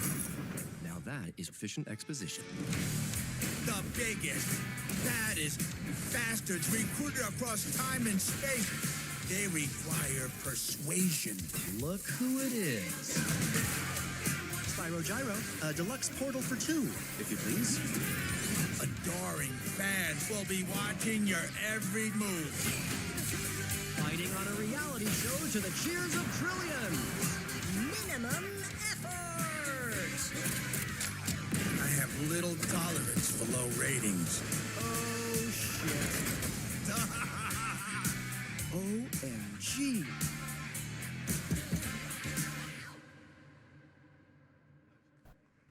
Now that is efficient exposition. The biggest, baddest bastards recruited across time and space. They require persuasion. Look who it is. Spyro Gyro, a deluxe portal for two, if you please. Adoring fans will be watching your every move. Fighting on a reality show to the cheers of trillions. Minimum effort. I have little tolerance for low ratings. Oh, shit. OMG.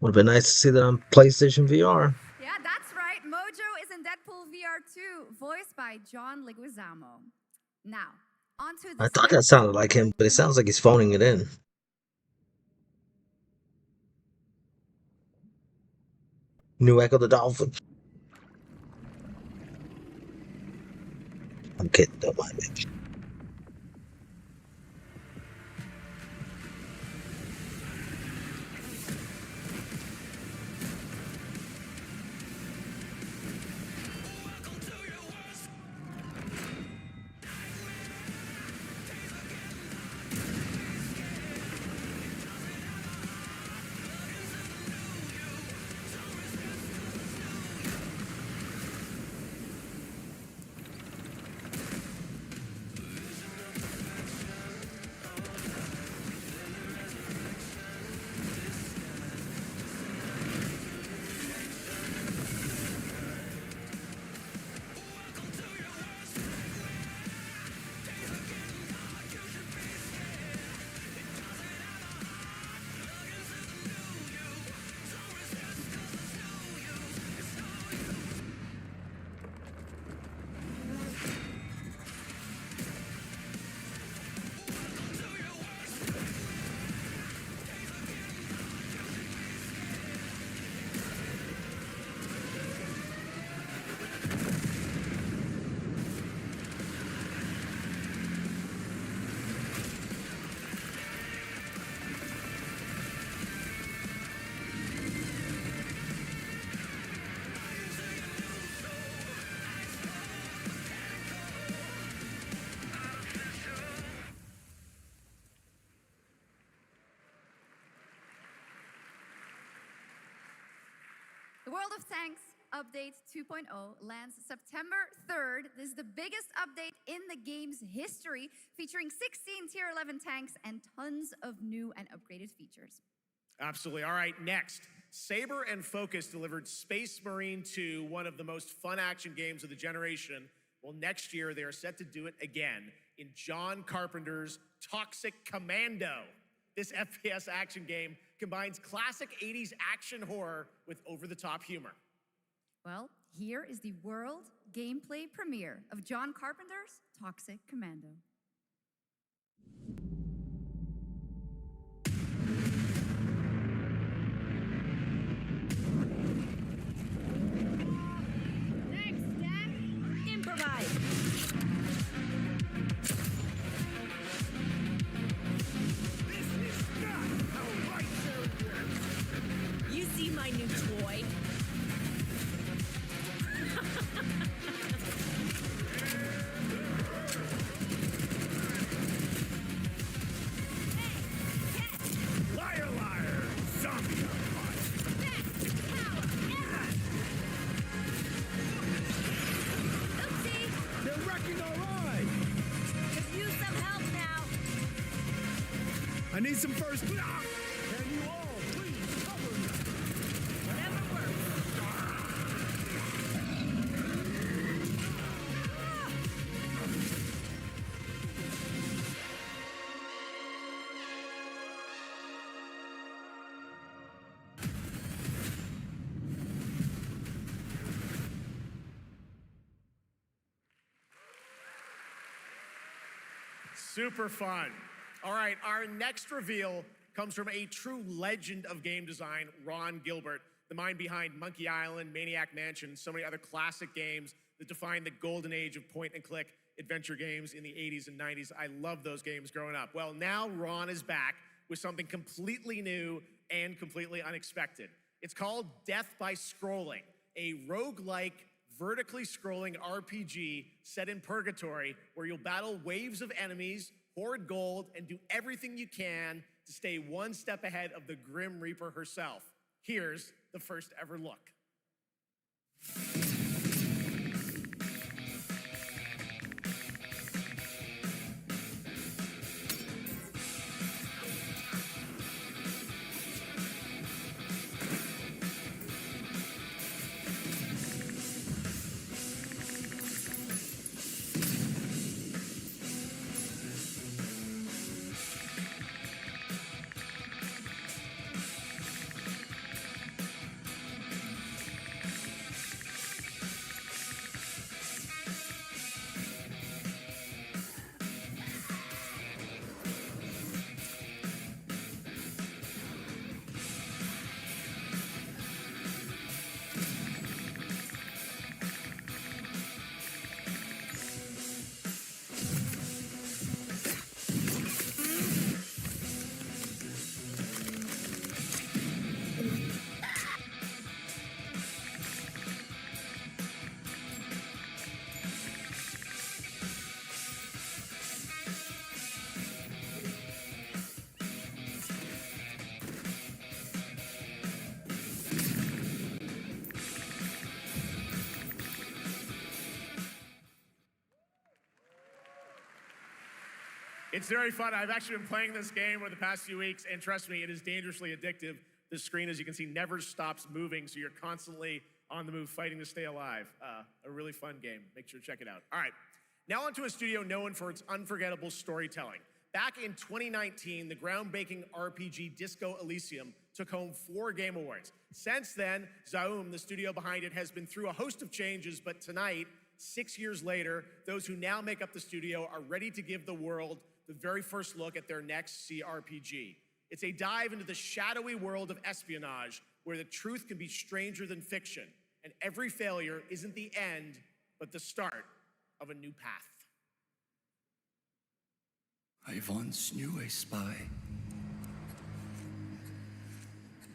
Would have been nice to see that on PlayStation VR. Yeah, that's right. Mojo is in Deadpool VR 2, voiced by John Leguizamo. Now, on to the I thought that sounded like him, but it sounds like he's phoning it in. New Echo the Dolphin. I'm kidding, don't mind me. The World of Tanks Update 2.0 lands September 3rd. This is the biggest update in the game's history, featuring 16 Tier 11 tanks and tons of new and upgraded features. Absolutely. All right, next. Saber and Focus delivered Space Marine 2, one of the most fun action games of the generation. Well, next year they are set to do it again in John Carpenter's Toxic Commando. This FPS action game combines classic 80s action horror with over-the-top humor. Well, here is the world gameplay premiere of John Carpenter's Toxic Commando. Next step, improvise. You see my new toy? Liar, liar! Zombie They're wrecking our ride! Could use some help now. I need some first. Can you all please cover me? Whatever works. Super fun. All right, our next reveal comes from a true legend of game design, Ron Gilbert, the mind behind Monkey Island, Maniac Mansion, so many other classic games that defined the golden age of point-and-click adventure games in the 80s and 90s. I loved those games growing up. Well, now Ron is back with something completely new and completely unexpected. It's called Death by Scrolling, a roguelike, vertically scrolling RPG set in purgatory where you'll battle waves of enemies, hoard gold, and do everything you can to stay one step ahead of the Grim Reaper herself. Here's the first ever look. It's very fun. I've actually been playing this game over the past few weeks, and trust me, it is dangerously addictive. The screen, as you can see, never stops moving, so you're constantly on the move fighting to stay alive. A really fun game. Make sure to check it out. All right, now onto a studio known for its unforgettable storytelling. Back in 2019, the groundbreaking RPG Disco Elysium took home 4 Game Awards. Since then, Zaum, the studio behind it, has been through a host of changes, but tonight, 6 years later, those who now make up the studio are ready to give the world the very first look at their next CRPG. It's a dive into the shadowy world of espionage, where the truth can be stranger than fiction, and every failure isn't the end, but the start of a new path. I once knew a spy.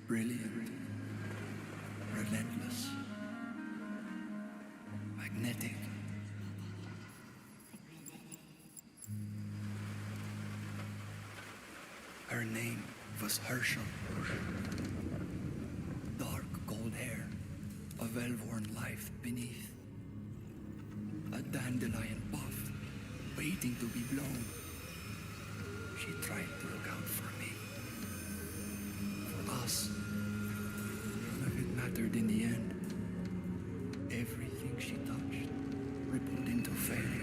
Brilliant, relentless, magnetic. Her name was Herschel. Dark gold hair, a well-worn life beneath. A dandelion buff, waiting to be blown. She tried to look out for me. For us. If it mattered in the end, everything she touched rippled into failure.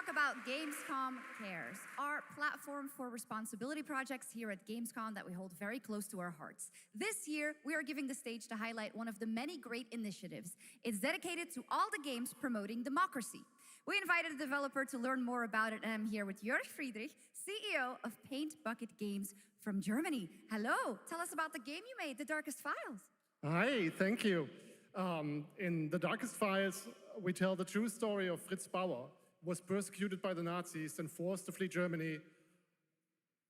About Gamescom Cares, our platform for responsibility projects here at Gamescom that we hold very close to our hearts. This year, we are giving the stage to highlight one of the many great initiatives. It's dedicated to all the games promoting democracy. We invited a developer to learn more about it, and I'm here with Jörg Friedrich, CEO of Paint Bucket Games from Germany. Hello, tell us about the game you made, The Darkest Files. Hi, thank you. In The Darkest Files, we tell the true story of Fritz Bauer, was persecuted by the Nazis and forced to flee Germany,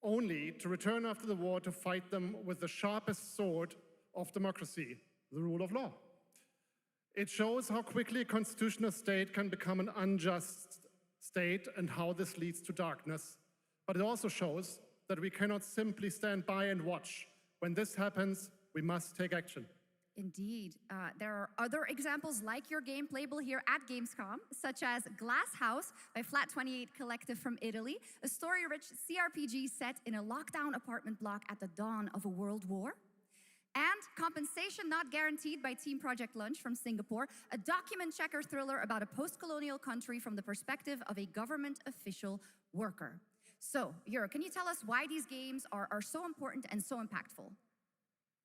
only to return after the war to fight them with the sharpest sword of democracy, the rule of law. It shows how quickly a constitutional state can become an unjust state and how this leads to darkness. But it also shows that we cannot simply stand by and watch. When this happens, we must take action. Indeed. There are other examples like your game playable here at Gamescom, such as Glass House by Flat 28 Collective from Italy, a story-rich CRPG set in a lockdown apartment block at the dawn of a world war. And Compensation Not Guaranteed by Team Project Lunch from Singapore, a document checker thriller about a post-colonial country from the perspective of a government official worker. So, Jörg, can you tell us why these games are so important and so impactful?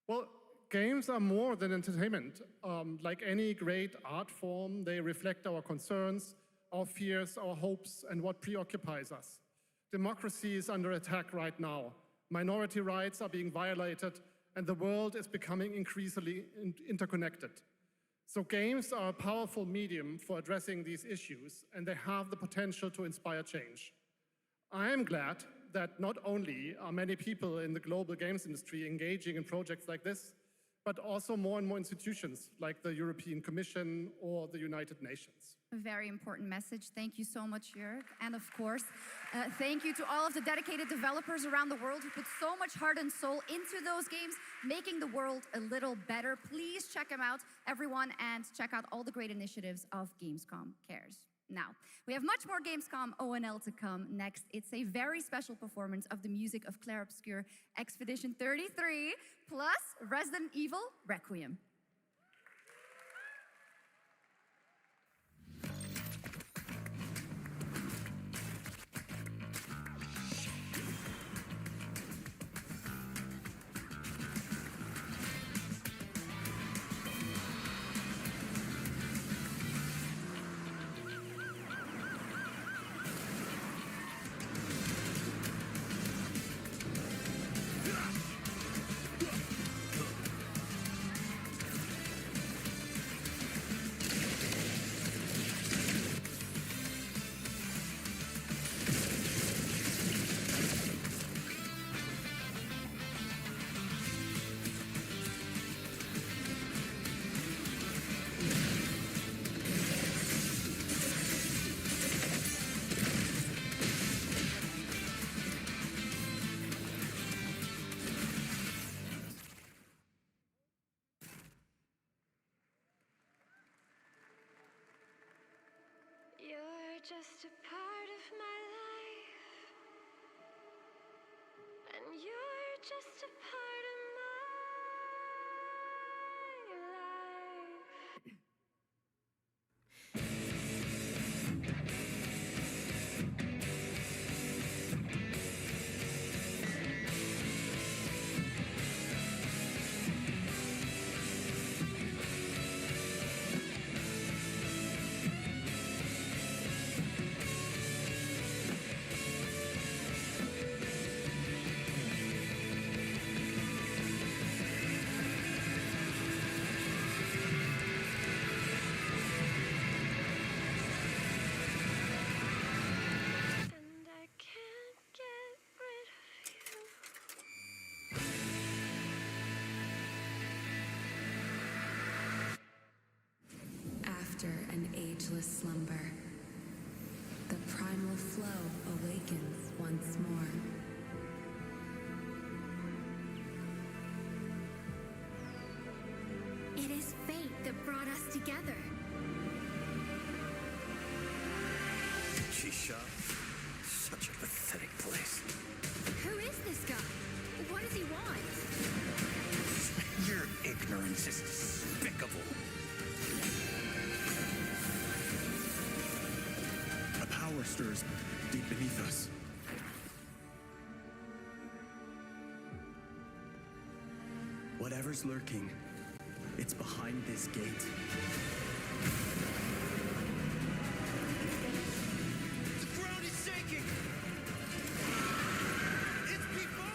Well, games are more than entertainment. Like any great art form, they reflect our concerns, our fears, our hopes, and what preoccupies us. Democracy is under attack right now. Minority rights are being violated, and the world is becoming increasingly interconnected. So games are a powerful medium for addressing these issues, and they have the potential to inspire change. I am glad that not only are many people in the global games industry engaging in projects like this, but also more and more institutions like the European Commission or the United Nations. A very important message. Thank you so much, Jörg. And of course, thank you to all of the dedicated developers around the world who put so much heart and soul into those games, making the world a little better. Please check them out, everyone, and check out all the great initiatives of Gamescom Cares. Now, we have much more Gamescom ONL to come next. It's a very special performance of the music of Clair Obscur Expedition 33, plus Resident Evil Requiem. just a part of my life, and you're just a part of my life. And I can't get rid of you. After an ageless slumber, the primal flow awakens once more. It is fate that brought us together. Shisha. Such a pathetic place. Who is this guy? What does he want? Your ignorance is despicable. A power stirs deep beneath us. Whatever's lurking, it's behind this gate. The ground is shaking! It's people!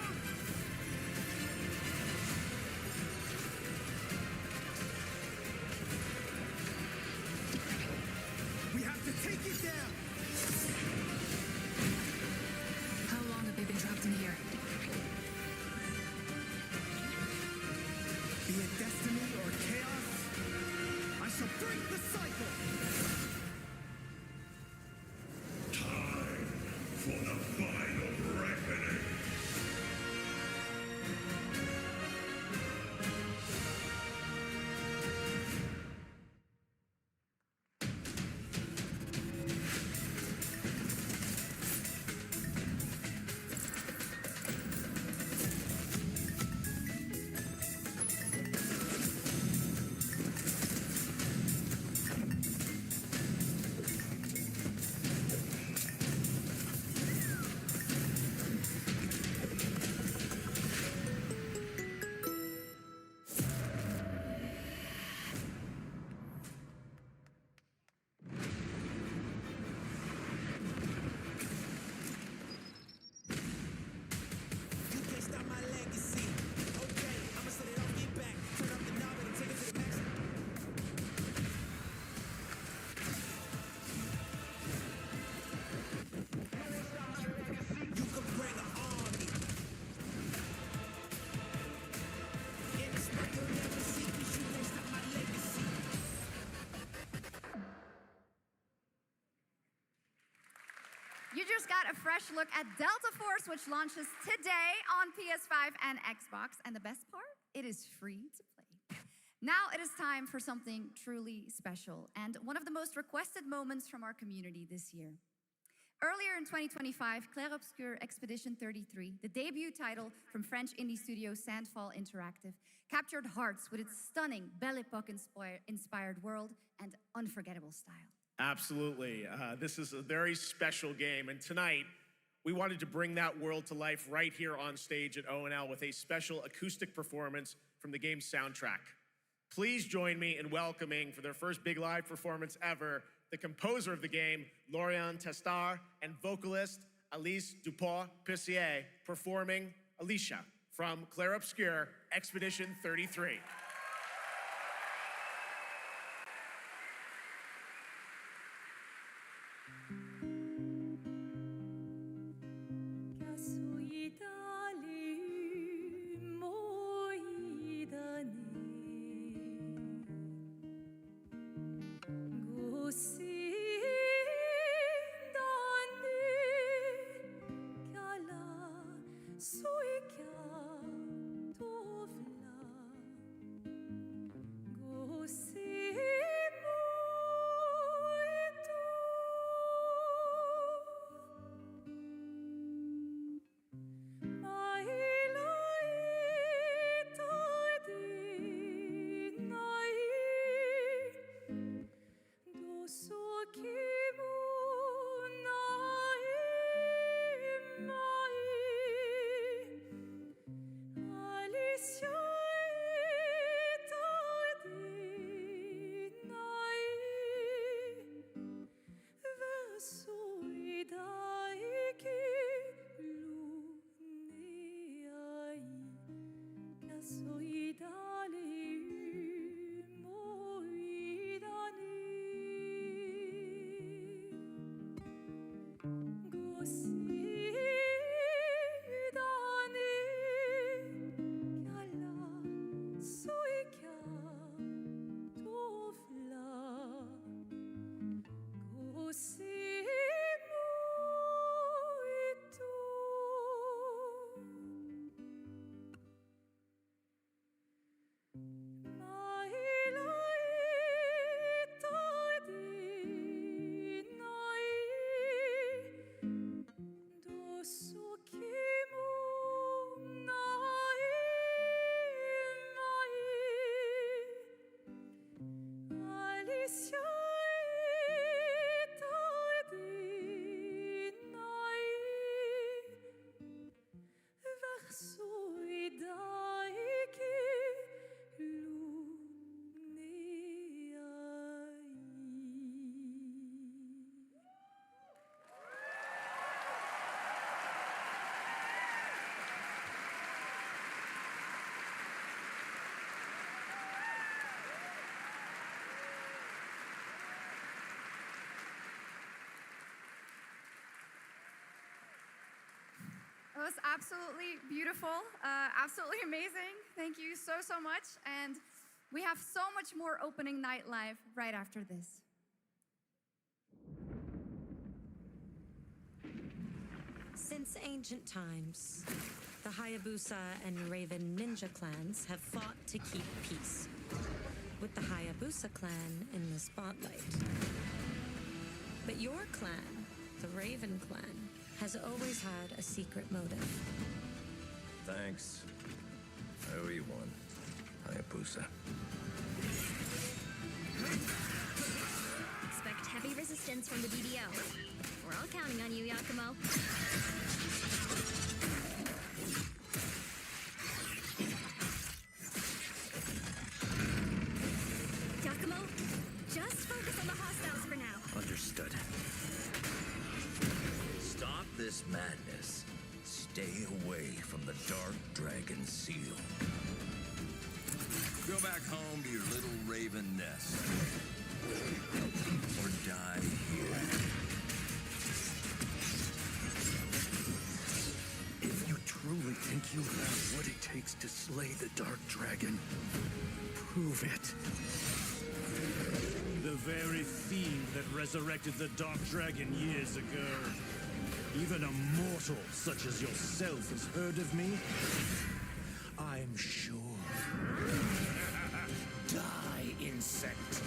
We have to take it down! How long have they been trapped in here? Be it destiny or chaos, I shall break the cycle! Time for the final reckoning. You can't stop my legacy. Okay, I'ma set it off, get back. Turn up the knob and take it to the max. You can bring an army. In this world you'll never see, 'cause you can't stop my legacy. You just got a fresh look at Delta Force, which launches today on PS5 and Xbox. And the best part, it is free to play. Now it is time for something truly special and one of the most requested moments from our community this year. Earlier in 2025, Clair Obscur Expedition 33, the debut title from French indie studio Sandfall Interactive, captured hearts with its stunning Belle Epoque-inspired world and unforgettable style. Absolutely. This is a very special game. And tonight, we wanted to bring that world to life right here on stage at O&L with a special acoustic performance from the game's soundtrack. Please join me in welcoming, for their first big live performance ever, the composer of the game, Laurent Testard, and vocalist Alice Dupont-Pessier, performing Alicia from Clair Obscur Expedition 33. It was absolutely beautiful, absolutely amazing. Thank you so, so much. And we have so much more opening night live right after this. Since ancient times, the Hayabusa and Raven ninja clans have fought to keep peace, with the Hayabusa clan in the spotlight. But your clan, the Raven clan, has always had a secret motive. Thanks. I owe you one, Hayabusa. Expect heavy resistance from the BDO. We're all counting on you, Yakumo. Yakumo, just focus on the hostiles for now. Understood. Stop this madness. Stay away from the Dark Dragon Seal. Go back home to your little raven nest. Or die here. If you truly think you have what it takes to slay the Dark Dragon, prove it. The very fiend that resurrected the Dark Dragon years ago. Even a mortal such as yourself has heard of me? I'm sure. Die, insect.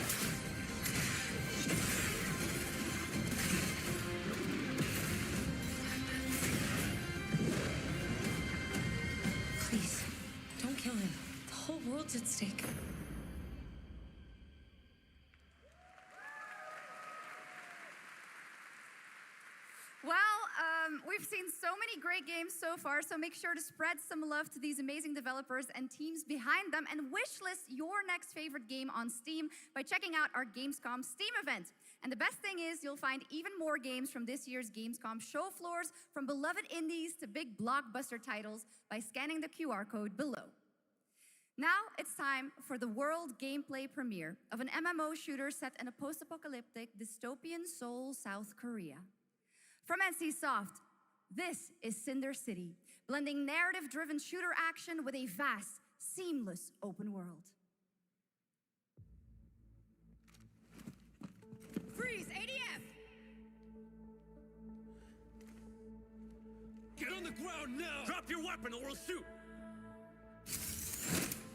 Please, don't kill him. The whole world's at stake. Well, we've seen so many great games so far, so make sure to spread some love to these amazing developers and teams behind them, and wishlist your next favorite game on Steam by checking out our Gamescom Steam event. And the best thing is you'll find even more games from this year's Gamescom show floors, from beloved indies to big blockbuster titles, by scanning the QR code below. Now it's time for the world gameplay premiere of an MMO shooter set in a post-apocalyptic dystopian Seoul, South Korea. From NCSoft, this is Cinder City, blending narrative-driven shooter action with a vast, seamless open world. Freeze! ADF! Get on the ground now! Drop your weapon or we'll shoot!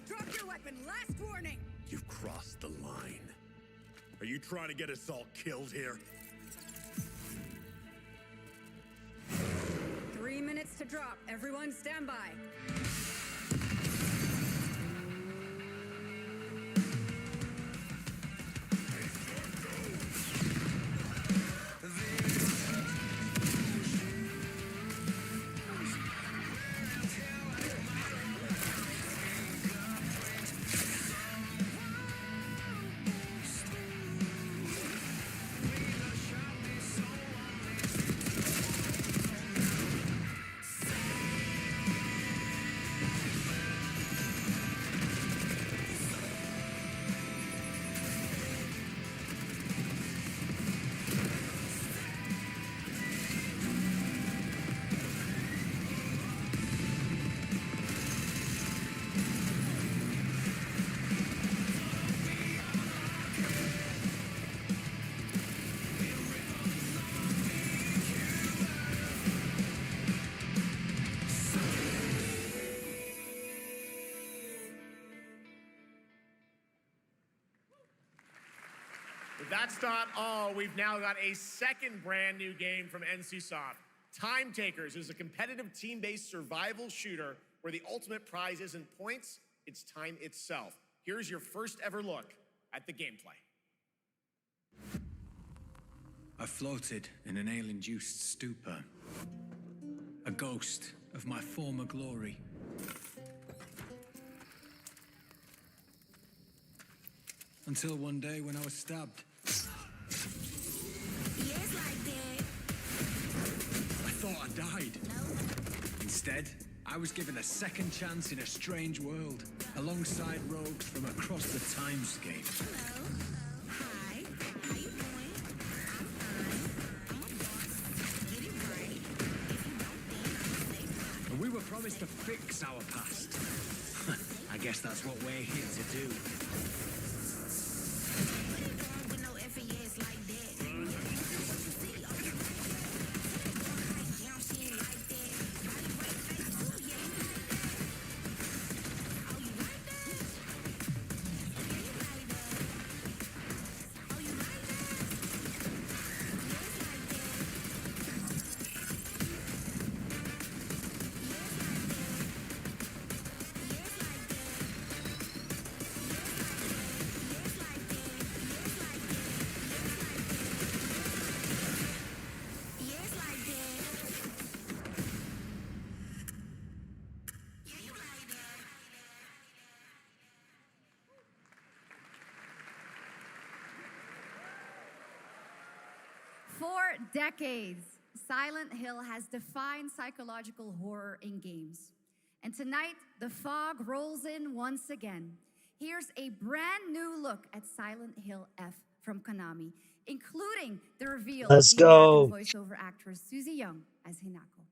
Drop your weapon, last warning! You've crossed the line. Are you trying to get us all killed here? 3 minutes to drop. Everyone stand by. But that's not all. We've now got a second brand new game from NCSoft. Time Takers is a competitive team-based survival shooter where the ultimate prize isn't points, it's time itself. Here's your first ever look at the gameplay. I floated in an ale-induced stupor, a ghost of my former glory. Until one day when I was stabbed. Yes, like that. I thought I died. Instead, I was given a second chance in a strange world, alongside rogues from across the timescape. Hello. Hi. How you doing? I'm fine. I'm a boss. Get it right. If you don't, then I'll say promised to fix our past. I guess that's what we're here to do. For decades, Silent Hill has defined psychological horror in games. And tonight, the fog rolls in once again. Here's a brand new look at Silent Hill F from Konami, including the reveal Let's of the American go. voiceover actress Susie Young as Hinako.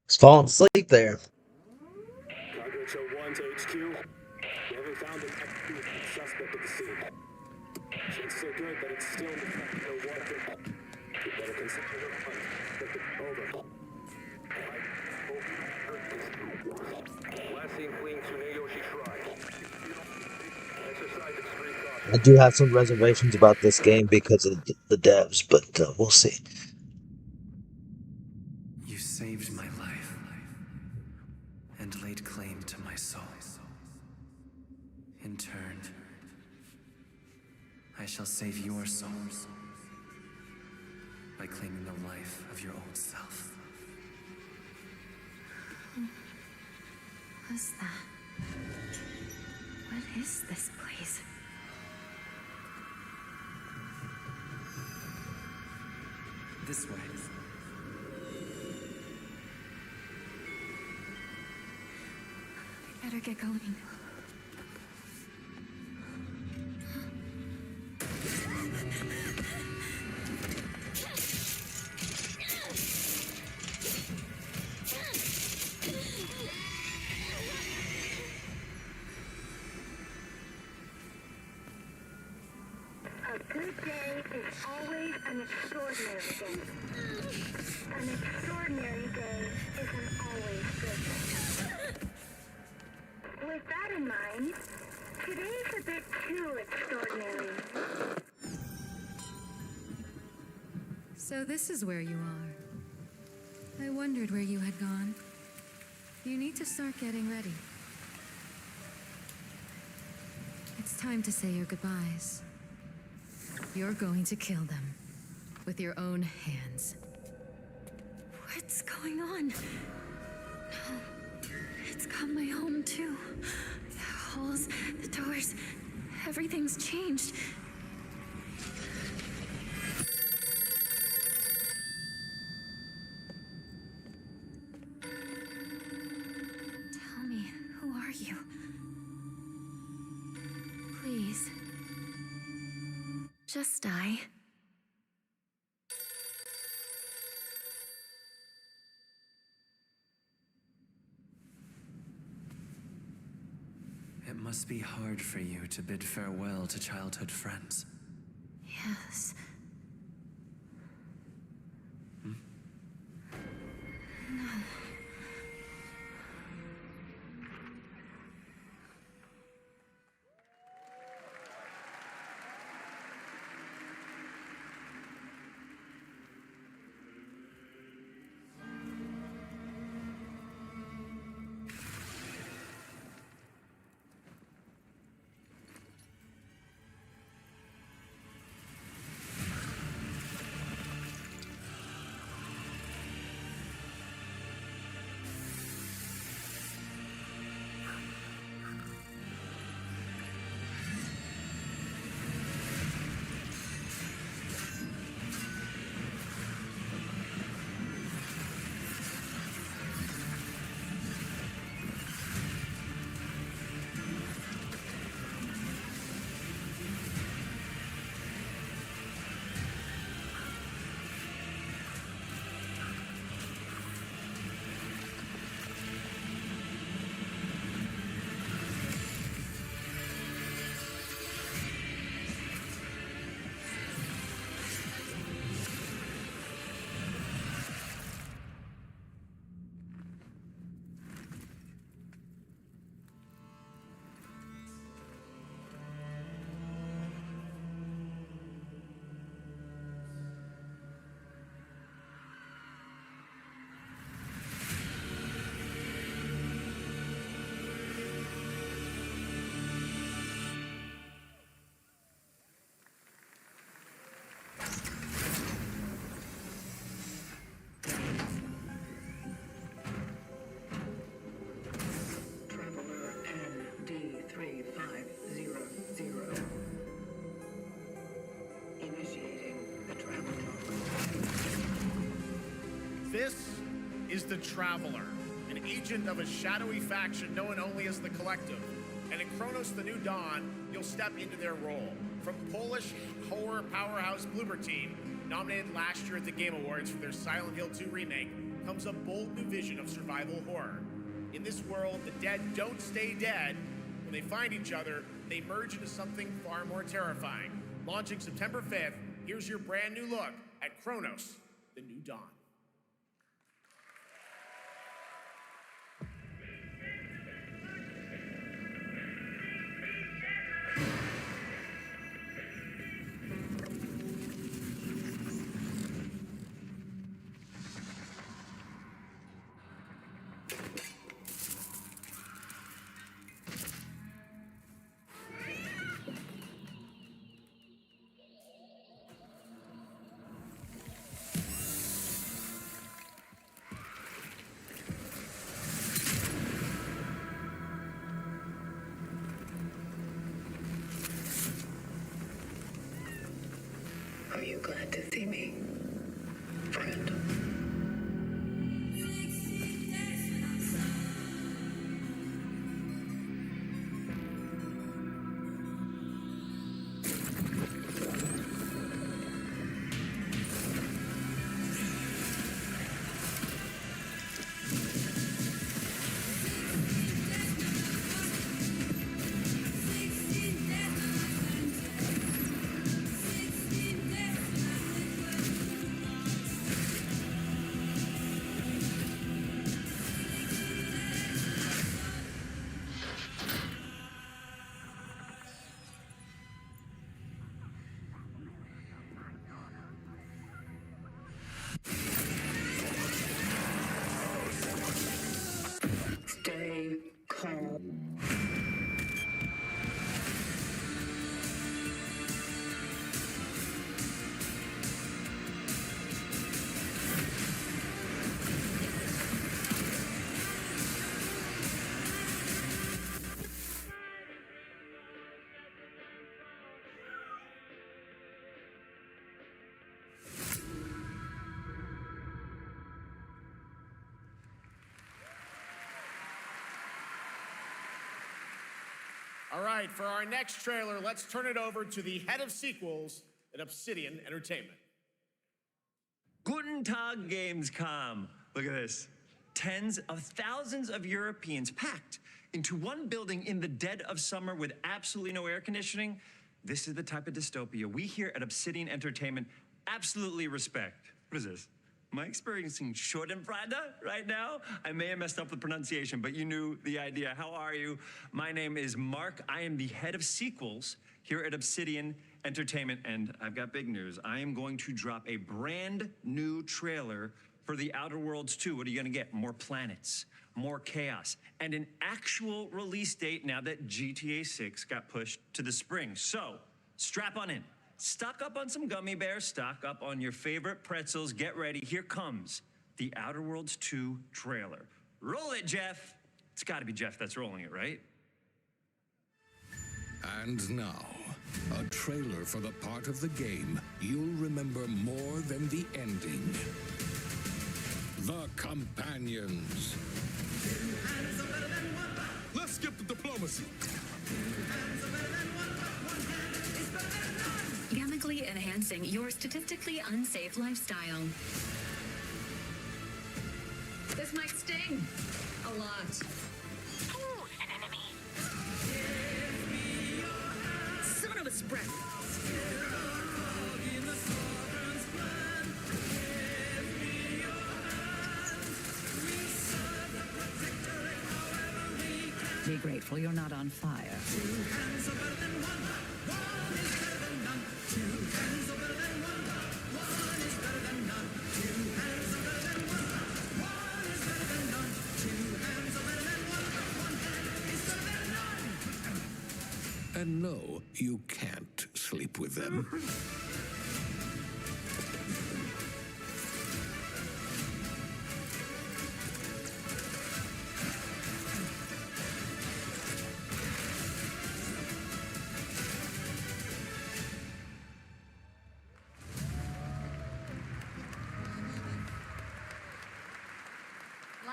He's falling asleep there. Cargo Show 1 to HQ. We haven't found an active suspect at the scene. It's so good that it's still in the water. You better consider the hunt. Over. Last seen fleeing Tsuneyoshi Shrine. Exercise extreme caution. I do have some reservations about this game because of the devs, but we'll see. You saved my life and laid claim to my soul. In turn, I shall save your soul by claiming the life of your old self. What's that? What is this place? This way. We better get going. A good day is always an extraordinary day. An extraordinary day is an always good day. With that in mind, today's a bit too extraordinary. So this is where you are. I wondered where you had gone. You need to start getting ready. It's time to say your goodbyes. You're going to kill them with your own hands. What's going on? No. It's got my home too. The halls, the doors, everything's changed. Tell me, who are you? Please. Just die. It must be hard for you to bid farewell to childhood friends. Yes. Hmm? No. is the Traveler, an agent of a shadowy faction known only as the Collective. And in Chronos: The New Dawn, you'll step into their role. From Polish horror powerhouse Bloober Team, nominated last year at the Game Awards for their Silent Hill 2 remake, comes a bold new vision of survival horror. In this world, the dead don't stay dead. When they find each other, they merge into something far more terrifying. Launching September 5th, here's your brand new look at Chronos: The New Dawn. Are you glad to see me, friend? Stay calm. All right, for our next trailer, let's turn it over to the head of sequels at Obsidian Entertainment. Guten Tag, Gamescom. Look at this. Tens of thousands of Europeans packed into one building in the dead of summer with absolutely no air conditioning. This is the type of dystopia we here at Obsidian Entertainment absolutely respect. What is this? Am I experiencing Schadenfreude right now? I may have messed up the pronunciation, but you knew the idea. How are you? My name is Mark. I am the head of sequels here at Obsidian Entertainment, and I've got big news. I am going to drop a brand new trailer for The Outer Worlds 2. What are you gonna get? More planets, more chaos, and an actual release date now that GTA 6 got pushed to the spring. So, strap on in. Stock up on some gummy bears, stock up on your favorite pretzels, get ready. Here comes The Outer Worlds 2 trailer. Roll it, Jeff. It's gotta be Jeff that's rolling it, right? And now, a trailer for the part of the game you'll remember more than the ending. The Companions. Let's skip the diplomacy. Chemically enhancing your statistically unsafe lifestyle. This might sting a lot. Ooh, an enemy. Son of a spread. Be grateful you're not on fire. And no, you can't sleep with them.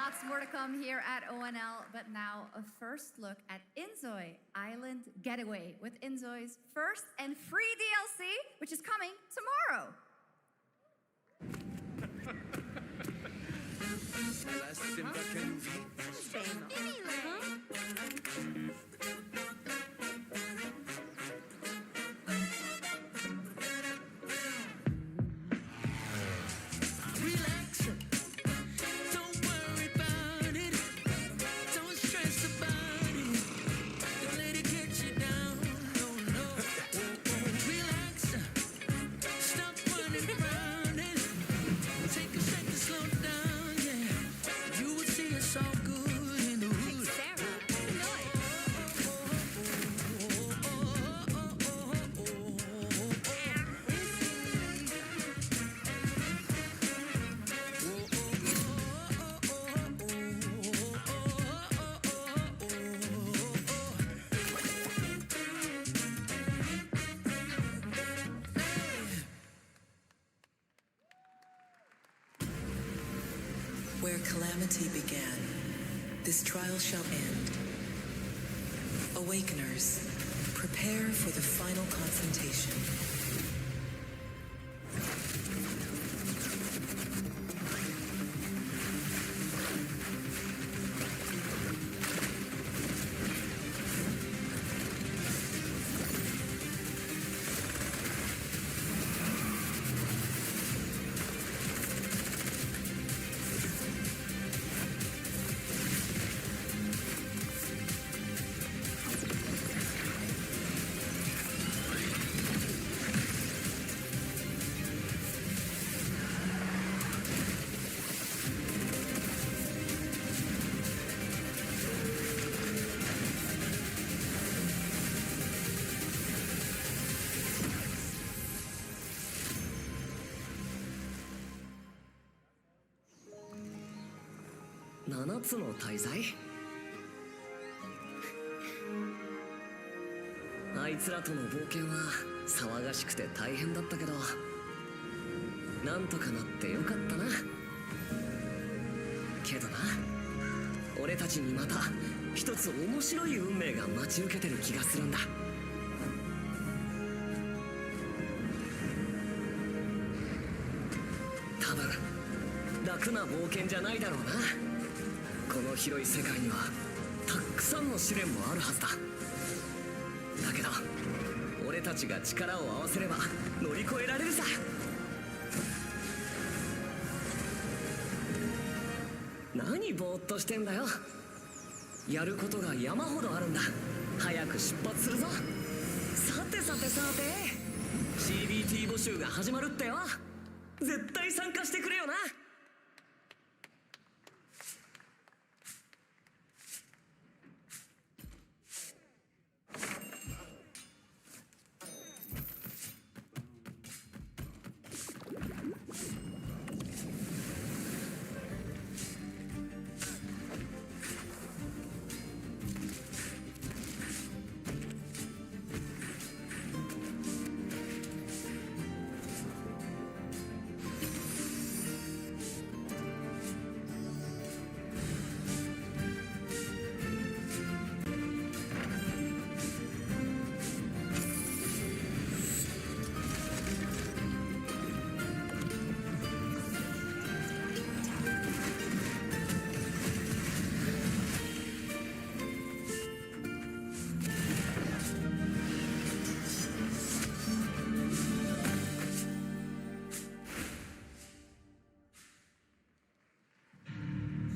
Lots more to come here at ONL, but now a first look at Inzoi Island Getaway with Inzoi's first and free DLC, which is coming tomorrow. Where calamity began, this trial shall end. Awakeners, prepare for the final confrontation.7つの大罪。あいつらとの冒険は騒がしくて大変だったけど、なんとかなってよかったな。けどな、俺たちにまた一つ面白い運命が待ち受けてる気がするんだ。多分楽な冒険じゃないだろうな。この広い世界にはたくさんの試練もあるはずだ。だけど俺たちが力を合わせれば乗り越えられるさ。何ぼーっとしてんだよ。やることが山ほどあるんだ。早く出発するぞ。さてさてさて、 CBT 募集が始まるってよ。絶対参加してくれよな。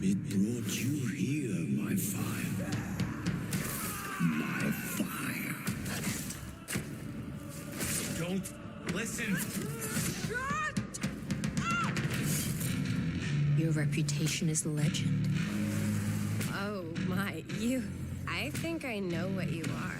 It brought you here, my fire. My fire. Don't listen. Your reputation is legend. Oh my, you. I think I know what you are.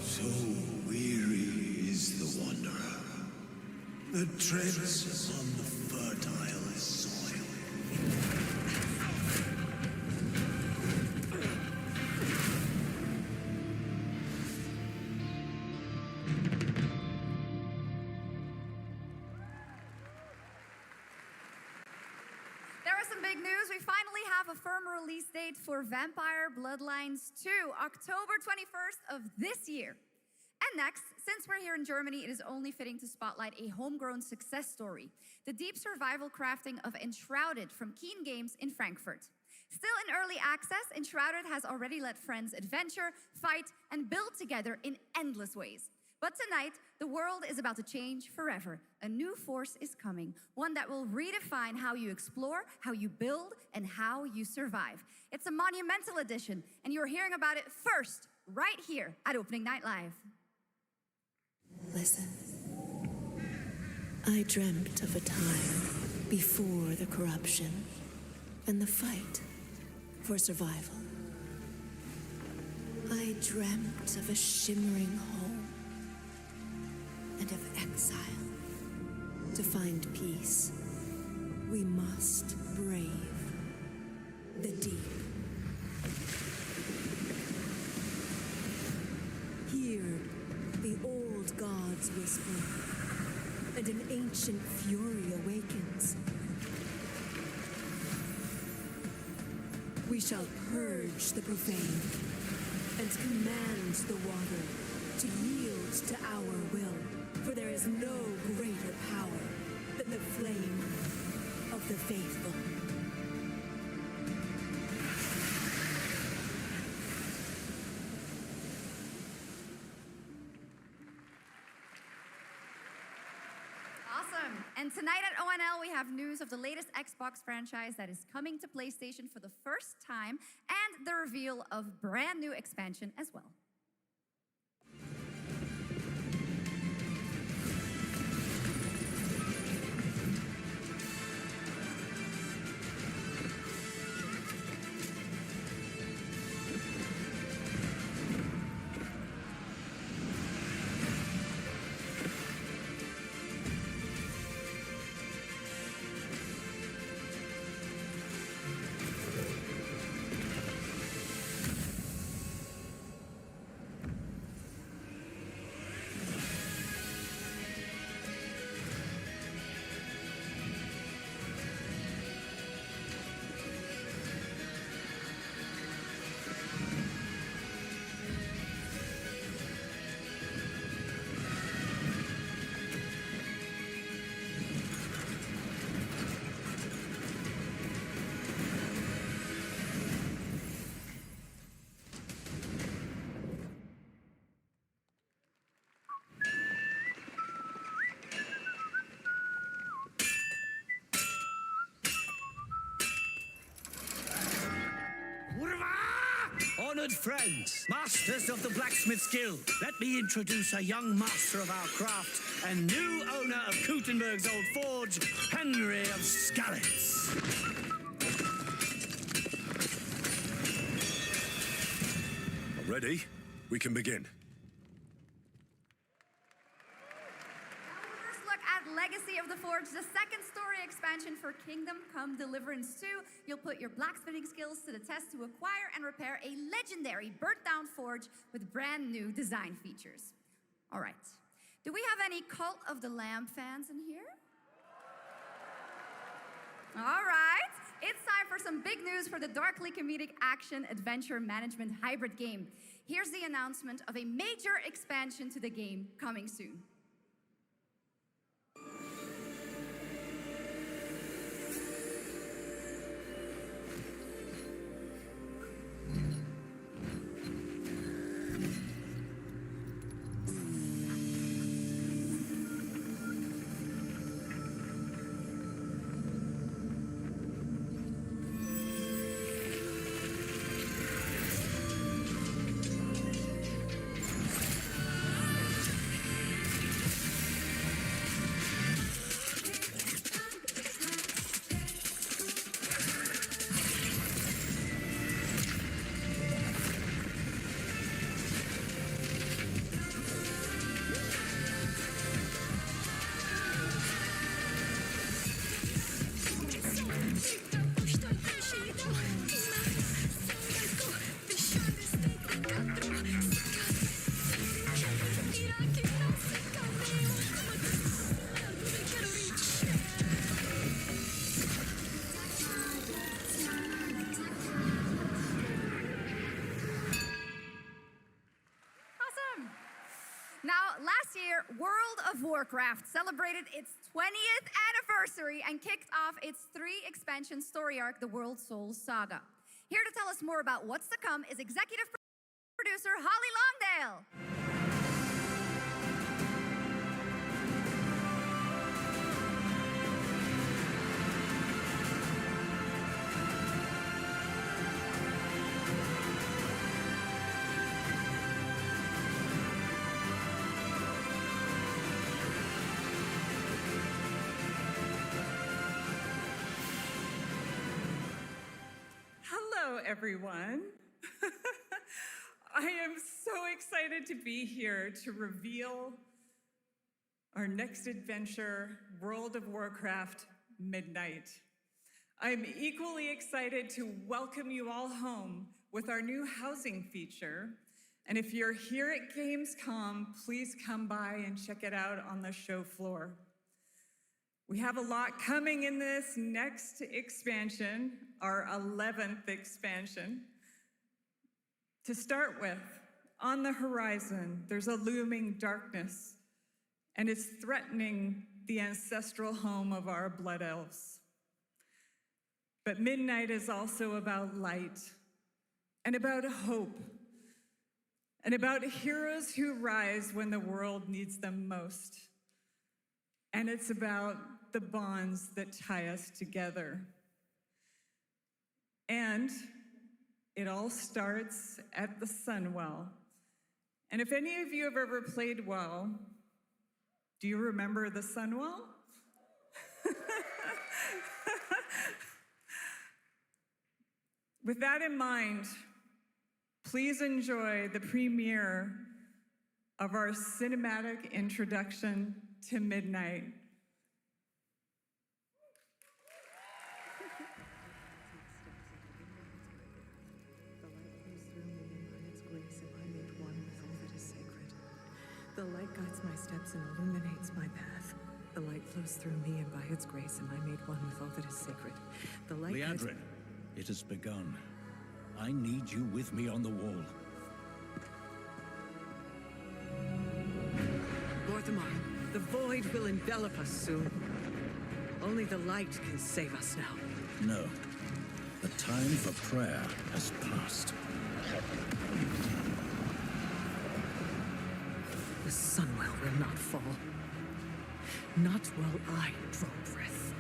So weary is the wanderer that treads on the fertile big news. We finally have a firm release date for Vampire Bloodlines 2, October 21st of this year. And next, since we're here in Germany, it is only fitting to spotlight a homegrown success story, the deep survival crafting of Enshrouded from Keen Games in Frankfurt. Still in early access, Enshrouded has already let friends adventure, fight, and build together in endless ways. But tonight, the world is about to change forever. A new force is coming, one that will redefine how you explore, how you build, and how you survive. It's a monumental edition, and you're hearing about it first, right here at Opening Night Live. Listen. I dreamt of a time before the corruption and the fight for survival. I dreamt of a shimmering home and of exile. To find peace, we must brave the deep. Hear the old gods whisper, and an ancient fury awakens. We shall purge the profane and command the water to yield to our will. For there is no greater power than the flame of the faithful. Awesome. And tonight at ONL, we have news of the latest Xbox franchise that is coming to PlayStation for the first time, and the reveal of brand new expansion as well. Honored friends, masters of the blacksmith guild, let me introduce a young master of our craft and new owner of Gutenberg's old forge, Henry of Skalitz. Ready? We can begin. Legacy of the Forge, the second story expansion for Kingdom Come Deliverance 2. You'll put your blacksmithing skills to the test to acquire and repair a legendary burnt-down forge with brand new design features. All right. Do we have any Cult of the Lamb fans in here? All right. It's time for some big news for the darkly comedic action adventure management hybrid game. Here's the announcement of a major expansion to the game coming soon. World of Warcraft celebrated its 20th anniversary and kicked off its 3-expansion story arc, the World Souls Saga. Here to tell us more about what's to come is executive producer Holly Longdale. Hello, everyone. I am so excited to be here to reveal our next adventure, World of Warcraft Midnight. I'm equally excited to welcome you all home with our new housing feature. And if you're here at Gamescom, please come by and check it out on the show floor. We have a lot coming in this next expansion, our 11th expansion. To start with, on the horizon, there's a looming darkness, and it's threatening the ancestral home of our blood elves. But Midnight is also about light, and about hope, and about heroes who rise when the world needs them most. And it's about the bonds that tie us together. And it all starts at the Sunwell. And if any of you have ever played WoW, do you remember the Sunwell? With that in mind, please enjoy the premiere of our cinematic introduction to Midnight. The light guides my steps and illuminates my path. The light flows through me, and by its grace am I made one with all that is sacred. The light guides... Liadrin, it has begun. I need you with me on the wall. Gorthamar, the void will envelop us soon. Only the light can save us now. No. The time for prayer has passed. The Sunwell will not fall. Not while I draw breath.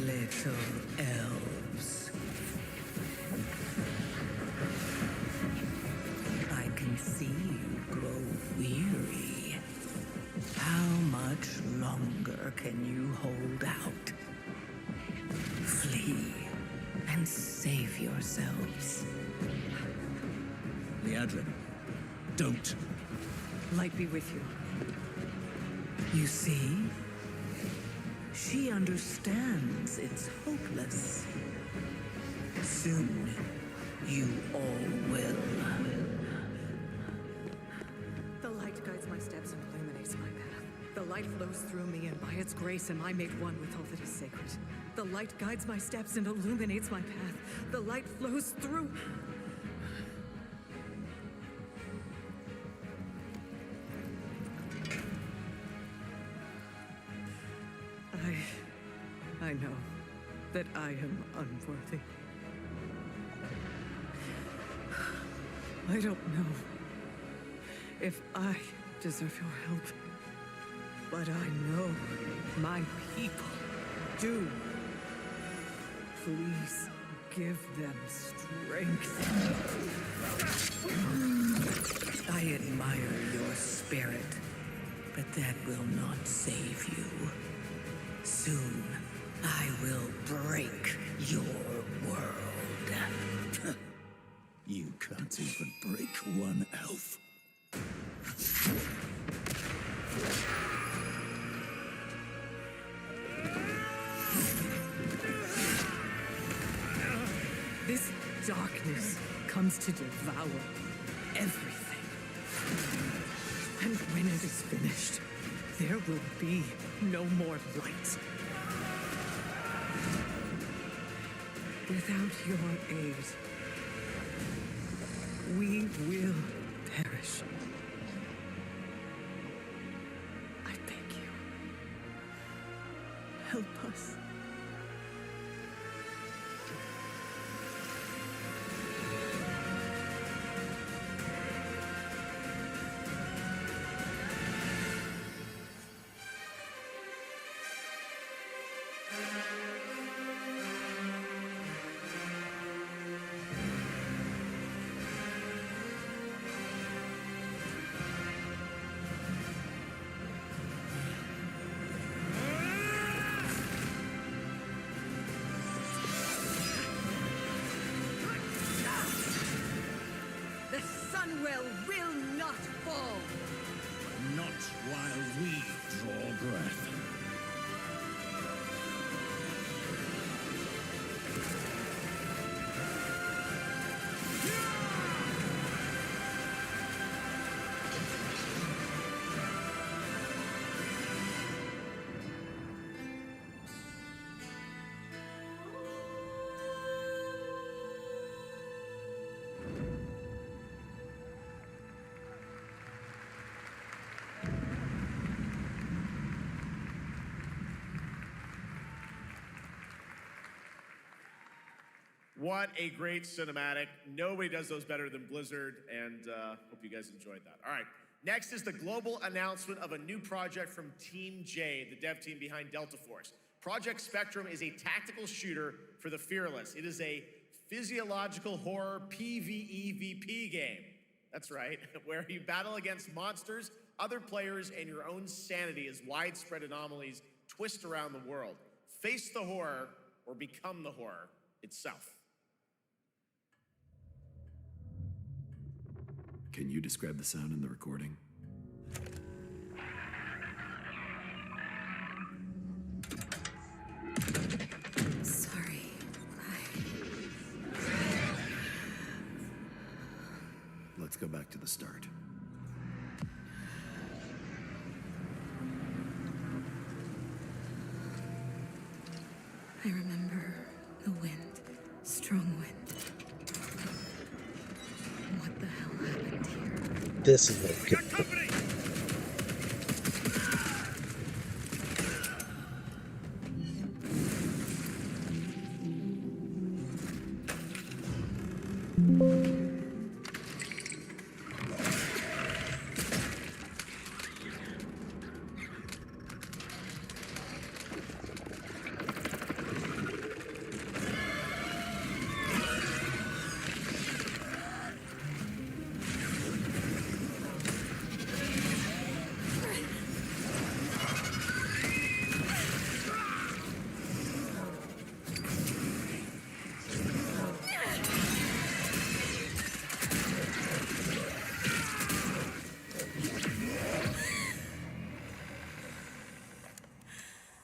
Little elves. I can see you grow weary. How much longer can you hold out? Flee and save yourselves. Liadrin, don't. Light be with you. You see? She understands it's hopeless. Soon, you all will. The light guides my steps and illuminates my path. The light flows through me, and by its grace am I made one with all that is sacred. The light guides my steps and illuminates my path. The light flows through... I know that I am unworthy. I don't know if I deserve your help, but I know my people do. Please give them strength. I admire your spirit, but that will not save you. Soon, I will break your world. You can't even break one elf. This darkness comes to devour everything. And when it is finished, there will be no more light. Without your aid, we will perish. I beg you, help us. The Sunwell will not fall. Not while we draw breath. What a great cinematic. Nobody does those better than Blizzard, and hope you guys enjoyed that. All right, next is the global announcement of a new project from Team J, the dev team behind Delta Force. Project Spectrum is a tactical shooter for the fearless. It is a physiological horror PvEVP game. That's right, where you battle against monsters, other players, and your own sanity as widespread anomalies twist around the world. Face the horror or become the horror itself. Can you describe the sound in the recording? Sorry. Let's go back to the start. I remember the wind, strong wind. What the hell happened here? This is what Got company!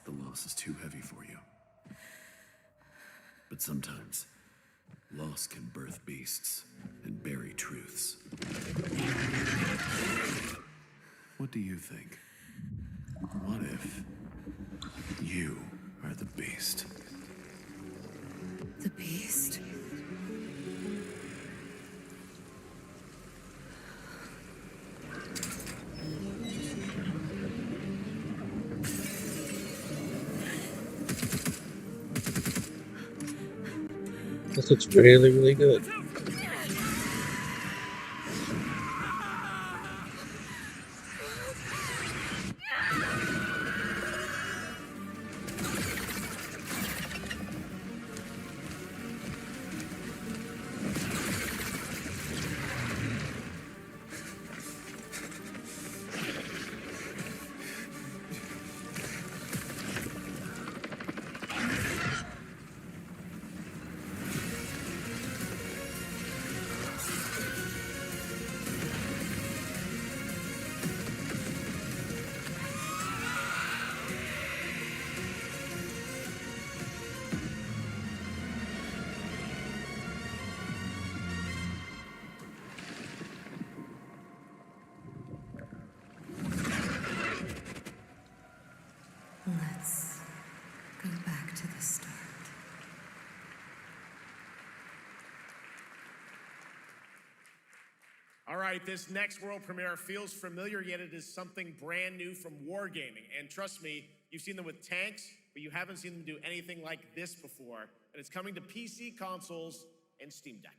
The loss is too heavy for you. But sometimes, loss can birth beasts and bury truths. What do you think? What if you are the beast? The beast? This looks really, really good. All right, this next world premiere feels familiar, yet it is something brand new from Wargaming. And trust me, you've seen them with tanks, but you haven't seen them do anything like this before. And it's coming to PC, consoles, and Steam Deck.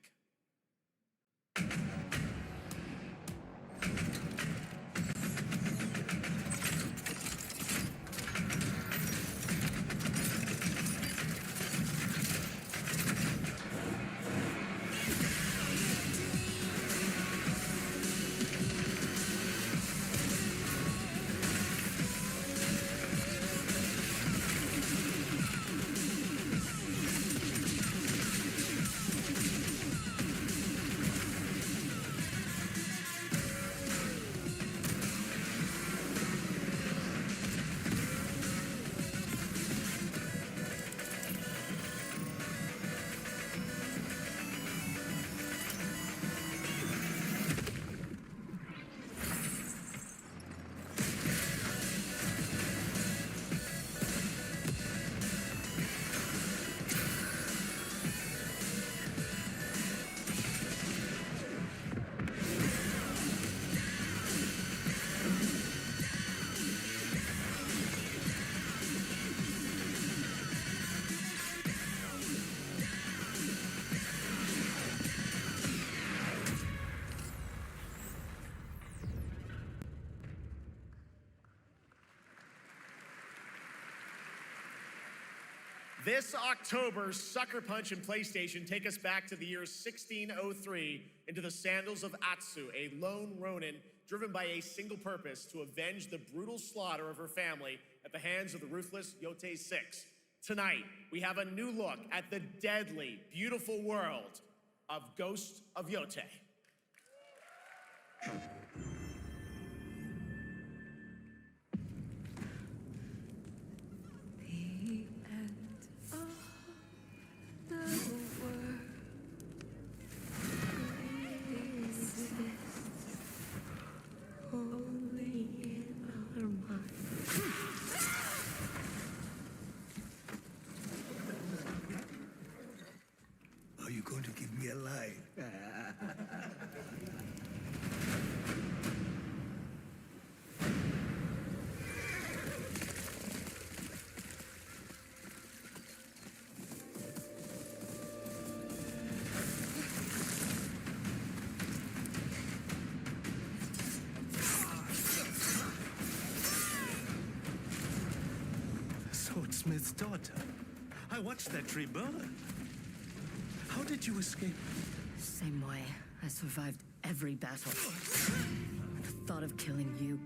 This October, Sucker Punch and PlayStation take us back to the year 1603 into the sandals of Atsu, a lone ronin driven by a single purpose to avenge the brutal slaughter of her family at the hands of the ruthless Yote Six. Tonight, we have a new look at the deadly, beautiful world of Ghost of Yote. Are you going to give me a line? Swordsmith's daughter. I watched that tree burn. How did you escape? Same way. I survived every battle. The thought of killing you.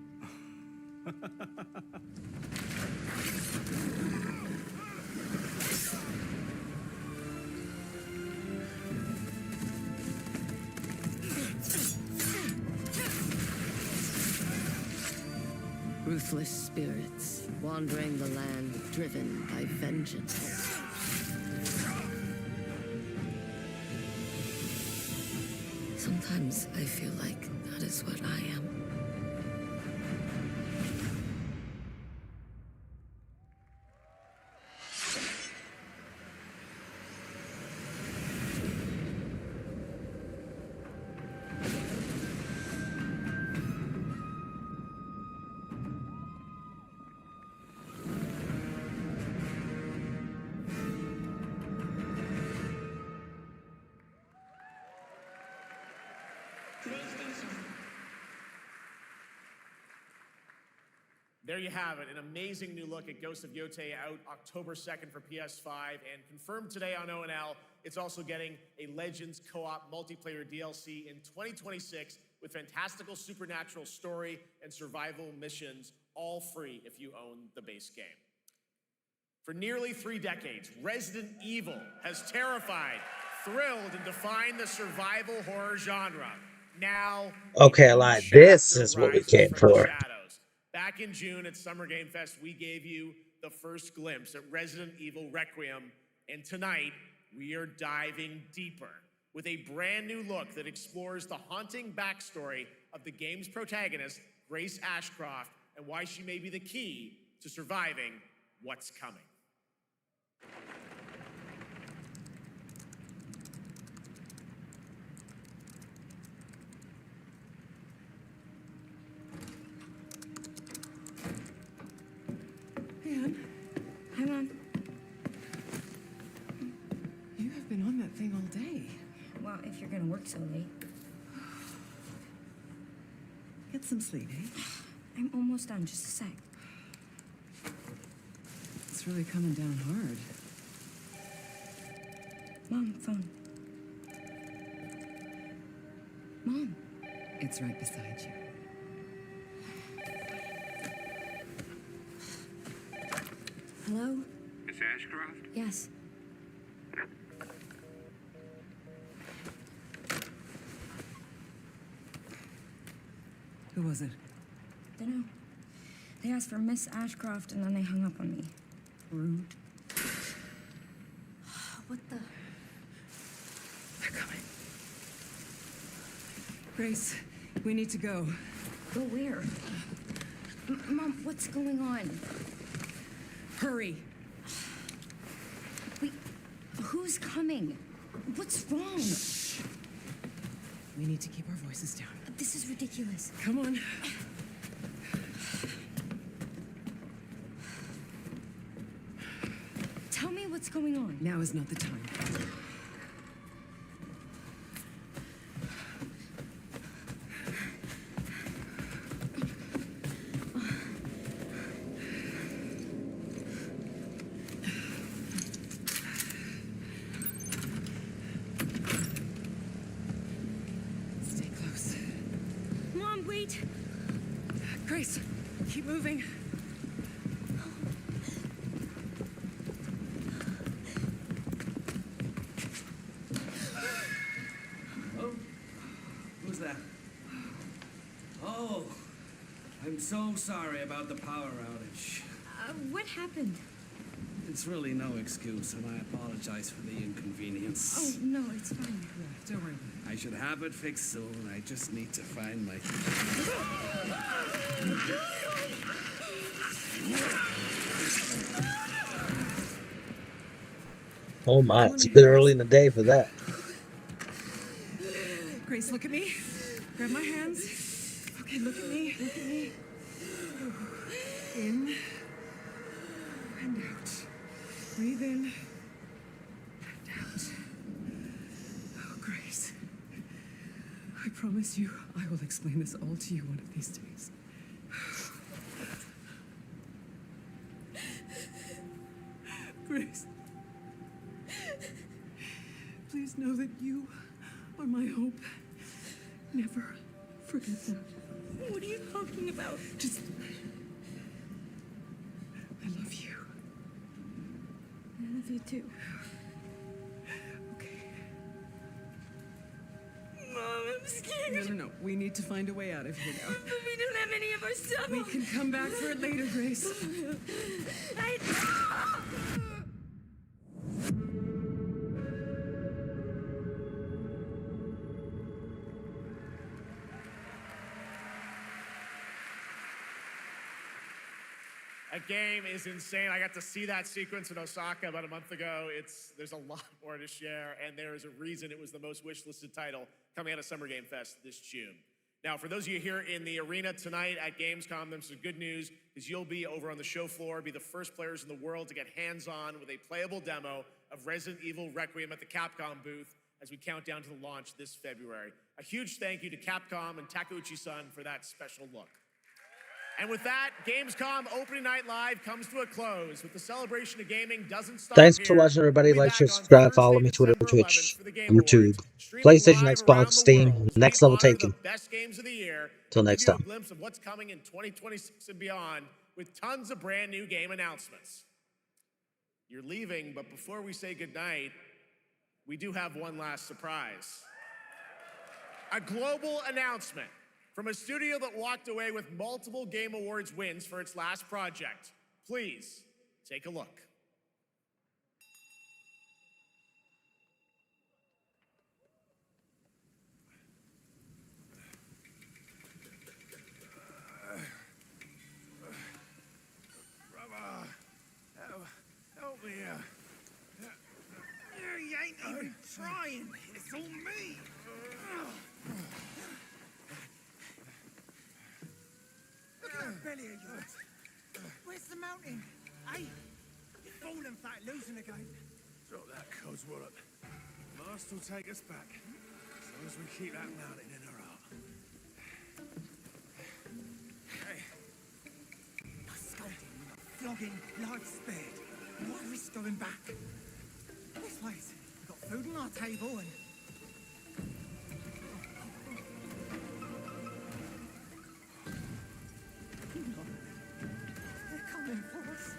Ruthless spirits, wandering the land, driven by vengeance. Sometimes I feel like that is what I am. There you have it, an amazing new look at Ghost of Yote, out October 2nd for PS5, and confirmed today on ONL, it's also getting a Legends co-op multiplayer DLC in 2026 with fantastical supernatural story and survival missions, all free if you own the base game. For nearly 3 decades, Resident Evil has terrified, thrilled, and defined the survival horror genre. Now, Okay, Eli, this is what we came for. Back in June at Summer Game Fest, we gave you the first glimpse at Resident Evil Requiem, and tonight we are diving deeper with a brand new look that explores the haunting backstory of the game's protagonist, Grace Ashcroft, and why she may be the key to surviving what's coming. all day. Well, if you're gonna work so late. Get some sleep, eh? I'm almost done, just a sec. It's really coming down hard. Mom, phone. Mom. It's right beside you. Hello? Miss Ashcroft? Yes. Who was it? Dunno. They asked for Miss Ashcroft and then they hung up on me. Rude. What the? They're coming. Grace, we need to go. Go where? Mom, what's going on? Hurry. Wait, who's coming? What's wrong? Shh. We need to keep our voices down. This is ridiculous. Come on. Tell me what's going on. Now is not the time. Stay close. Mom, wait. Grace, keep moving. Who's that? Oh, I'm so sorry about the power outage. What happened? It's really no excuse, and I apologize for the inconvenience. Oh, no, it's fine. Yeah, don't worry. I should have it fixed soon. I just need to find my... Oh my, it's a bit early in the day for that. Grace, look at me. Grab my hands. Okay, look at me. Look at me. In and out. Breathe in and out. Oh, Grace. I promise you, I will explain this all to you one of these days. Grace. Please know that you are my hope. Never forget that. What are you talking about? Just... I love you. I love you too. Okay. Mom, I'm scared. No. We need to find a way out of here now. But we don't have any of our stuff. We can come back for it later, Grace. That game is insane. I got to see that sequence in Osaka about a month ago. There's a lot more to share, and there is a reason it was the most wish-listed title coming out of Summer Game Fest this June. Now, for those of you here in the arena tonight at Gamescom, there's some good news, because you'll be over on the show floor, be the first players in the world to get hands-on with a playable demo of Resident Evil Requiem at the Capcom booth as we count down to the launch this February. A huge thank you to Capcom and Takeuchi-san for that special look. And with that, Gamescom Opening Night Live comes to a close, with the celebration of gaming doesn't stop Thanks here. for watching, everybody. We'll be Like, share, back on subscribe, follow Thursday, me, Twitter, December Twitch, 11th for the Game YouTube, Awards, streaming PlayStation, live Xbox, around the Steam. world. Next We level honor taken. the best games of the year. Till Give next you time. a glimpse of what's coming in 2026 and beyond, with tons of brand new game announcements. You're leaving, but before we say goodnight, we do have one last surprise. A global announcement from a studio that walked away with multiple Game Awards wins for its last project. Please, take a look. Help me. You ain't even trying. It's on me. Look at that belly of yours. Where's the mountain? Hey, you're falling flat losing again. So that cause what? Past will take us back, as long as we keep that mountain in our heart. Hey. No scolding, no flogging, life spared. Why risk going back? This place, we've got food on our table and... They're coming for us.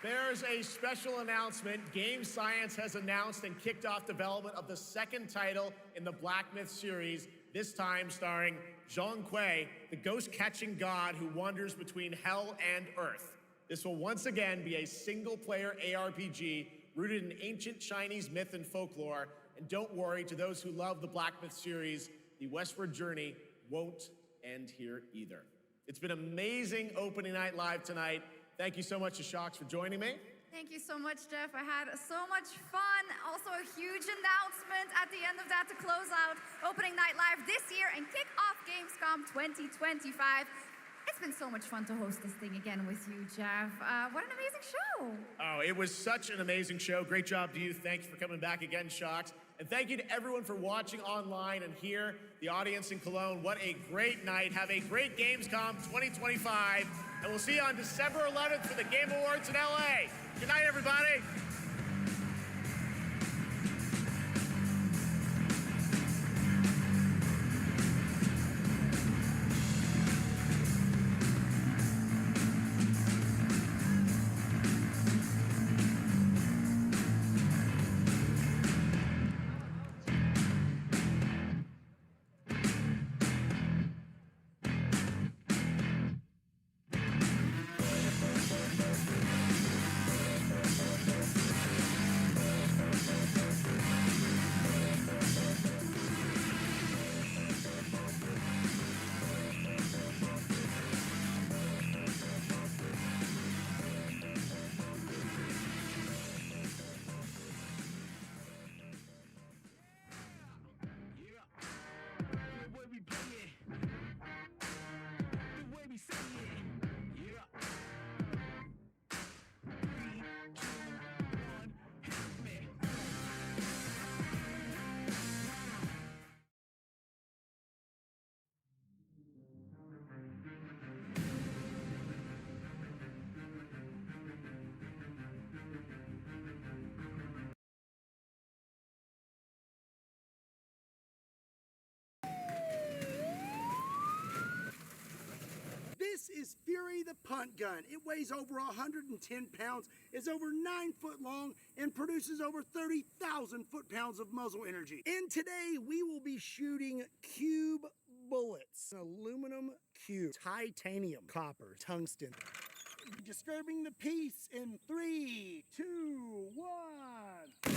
There's a special announcement. Game Science has announced and kicked off development of the second title in the Black Myth series, this time starring Zhong Kui, the ghost-catching god who wanders between hell and earth. This will once again be a single-player ARPG rooted in ancient Chinese myth and folklore. And don't worry, to those who love the Black Myth series, the westward journey won't end here either. It's been amazing opening night live tonight. Thank you so much to Shox for joining me. Thank you so much, Jeff. I had so much fun. Also, a huge announcement at the end of that to close out opening night live this year and kick off Gamescom 2025. It's been so much fun to host this thing again with you, Jeff. What an amazing show. Oh, it was such an amazing show. Great job to you. Thanks for coming back again, Shox. And thank you to everyone for watching online and here, the audience in Cologne. What a great night. Have a great Gamescom 2025. And we'll see you on December 11th for the Game Awards in LA. Good night, everybody. This is Fury the Punt Gun. It weighs over 110 pounds, is over 9 foot long, and produces over 30,000 foot-pounds of muzzle energy. And today we will be shooting cube bullets. Aluminum cube, titanium, copper, tungsten. Disturbing the peace in 3, 2, 1.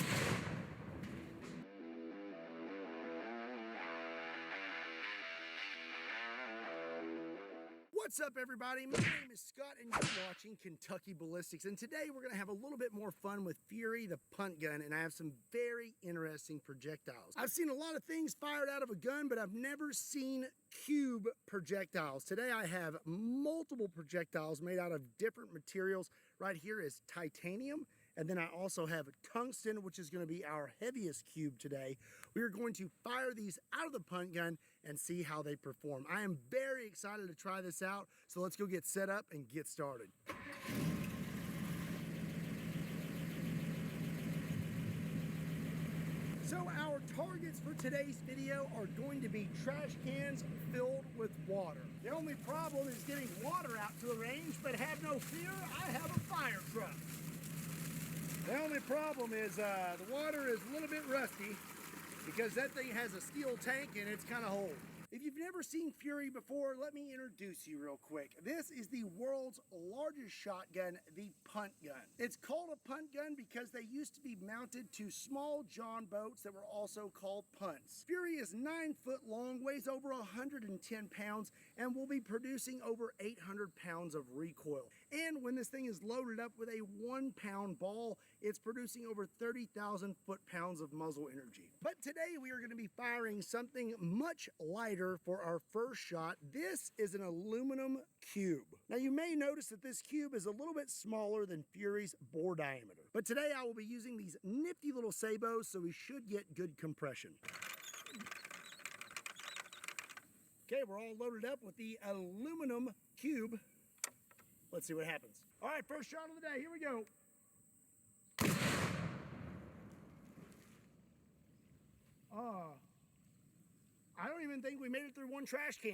What's up, everybody? My name is Scott, and you're watching Kentucky Ballistics. And today we're going to have a little bit more fun with Fury the Punt Gun, and I have some very interesting projectiles. I've seen a lot of things fired out of a gun, but I've never seen cube projectiles. Today I have multiple projectiles made out of different materials. Right here is titanium. And then I also have tungsten, which is going to be our heaviest cube today. We are going to fire these out of the punt gun and see how they perform. I am very excited to try this out, so let's go get set up and get started. So our targets for today's video are going to be trash cans filled with water. The only problem is getting water out to a range, but have no fear, I have a fire truck. The only problem is the water is a little bit rusty because that thing has a steel tank and it's kind of old. If you've never seen Fury before, let me introduce you real quick. This is the world's largest shotgun, the punt gun. It's called a punt gun because they used to be mounted to small John boats that were also called punts. Fury is 9 foot long, weighs over 110 pounds, and will be producing over 800 pounds of recoil. And when this thing is loaded up with a 1 pound ball, it's producing over 30,000 foot-pounds of muzzle energy. But today we are going to be firing something much lighter for our first shot. This is an aluminum cube. Now you may notice that this cube is a little bit smaller than Fury's bore diameter. But today I will be using these nifty little sabos, so we should get good compression. Okay, we're all loaded up with the aluminum cube. Let's see what happens. All right, first shot of the day, here we go. I don't even think we made it through one trash can.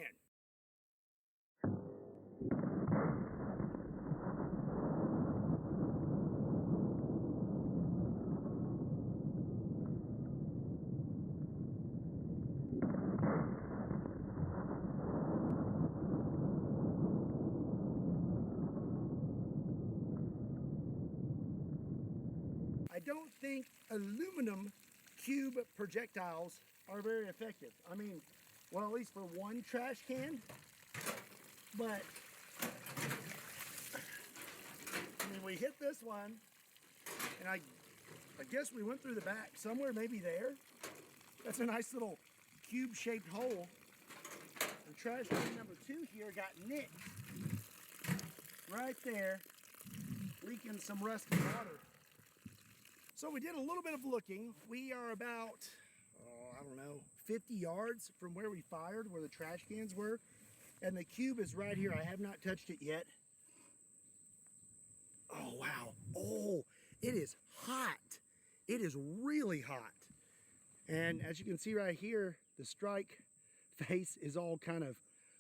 I don't think aluminum cube projectiles are very effective. I mean, well, at least for one trash can, but I mean, we hit this one, and I guess we went through the back somewhere, maybe there. That's a nice little cube-shaped hole. And trash can number 2 here got nicked right there, leaking some rusty water. So we did a little bit of looking. We are about, I don't know, 50 yards from where we fired, where the trash cans were. And the cube is right here. I have not touched it yet. Oh, wow. Oh, it is hot. It is really hot. And as you can see right here, the strike face is all kind of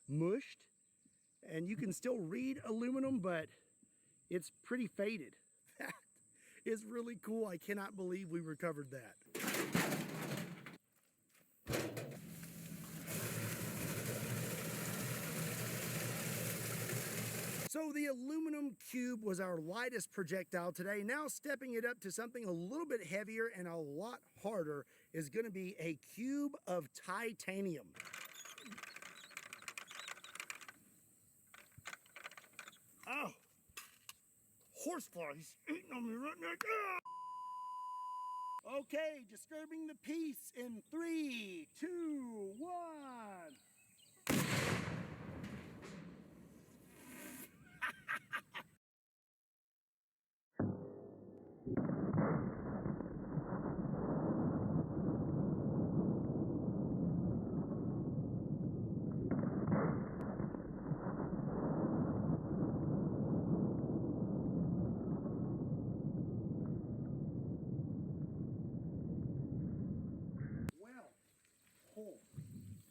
mushed. And you can still read aluminum, but it's pretty faded. It's really cool. I cannot believe we recovered that. So the aluminum cube was our lightest projectile today. Now stepping it up to something a little bit heavier and a lot harder is going to be a cube of titanium. Oh, horseflies eating on me right now. Okay, disturbing the peace in 3, 2, 1.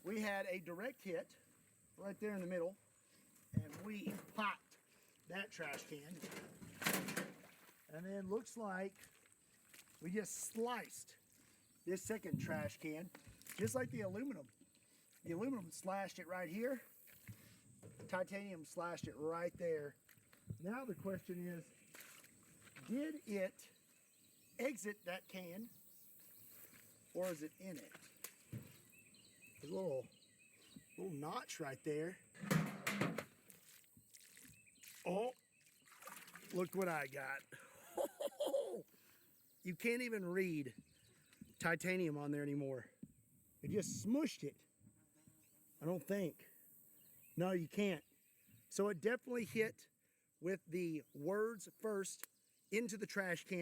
We had a direct hit right there in the middle, and we popped that trash can. And then looks like we just sliced this second trash can, just like the aluminum. The aluminum slashed it right here. Titanium slashed it right there. Now the question is, did it exit that can, or is it in it? There's a little notch right there. Oh, look what I got. You can't even read titanium on there anymore. It just smushed it. I don't think. No, you can't. So it definitely hit with the words first into the trash can.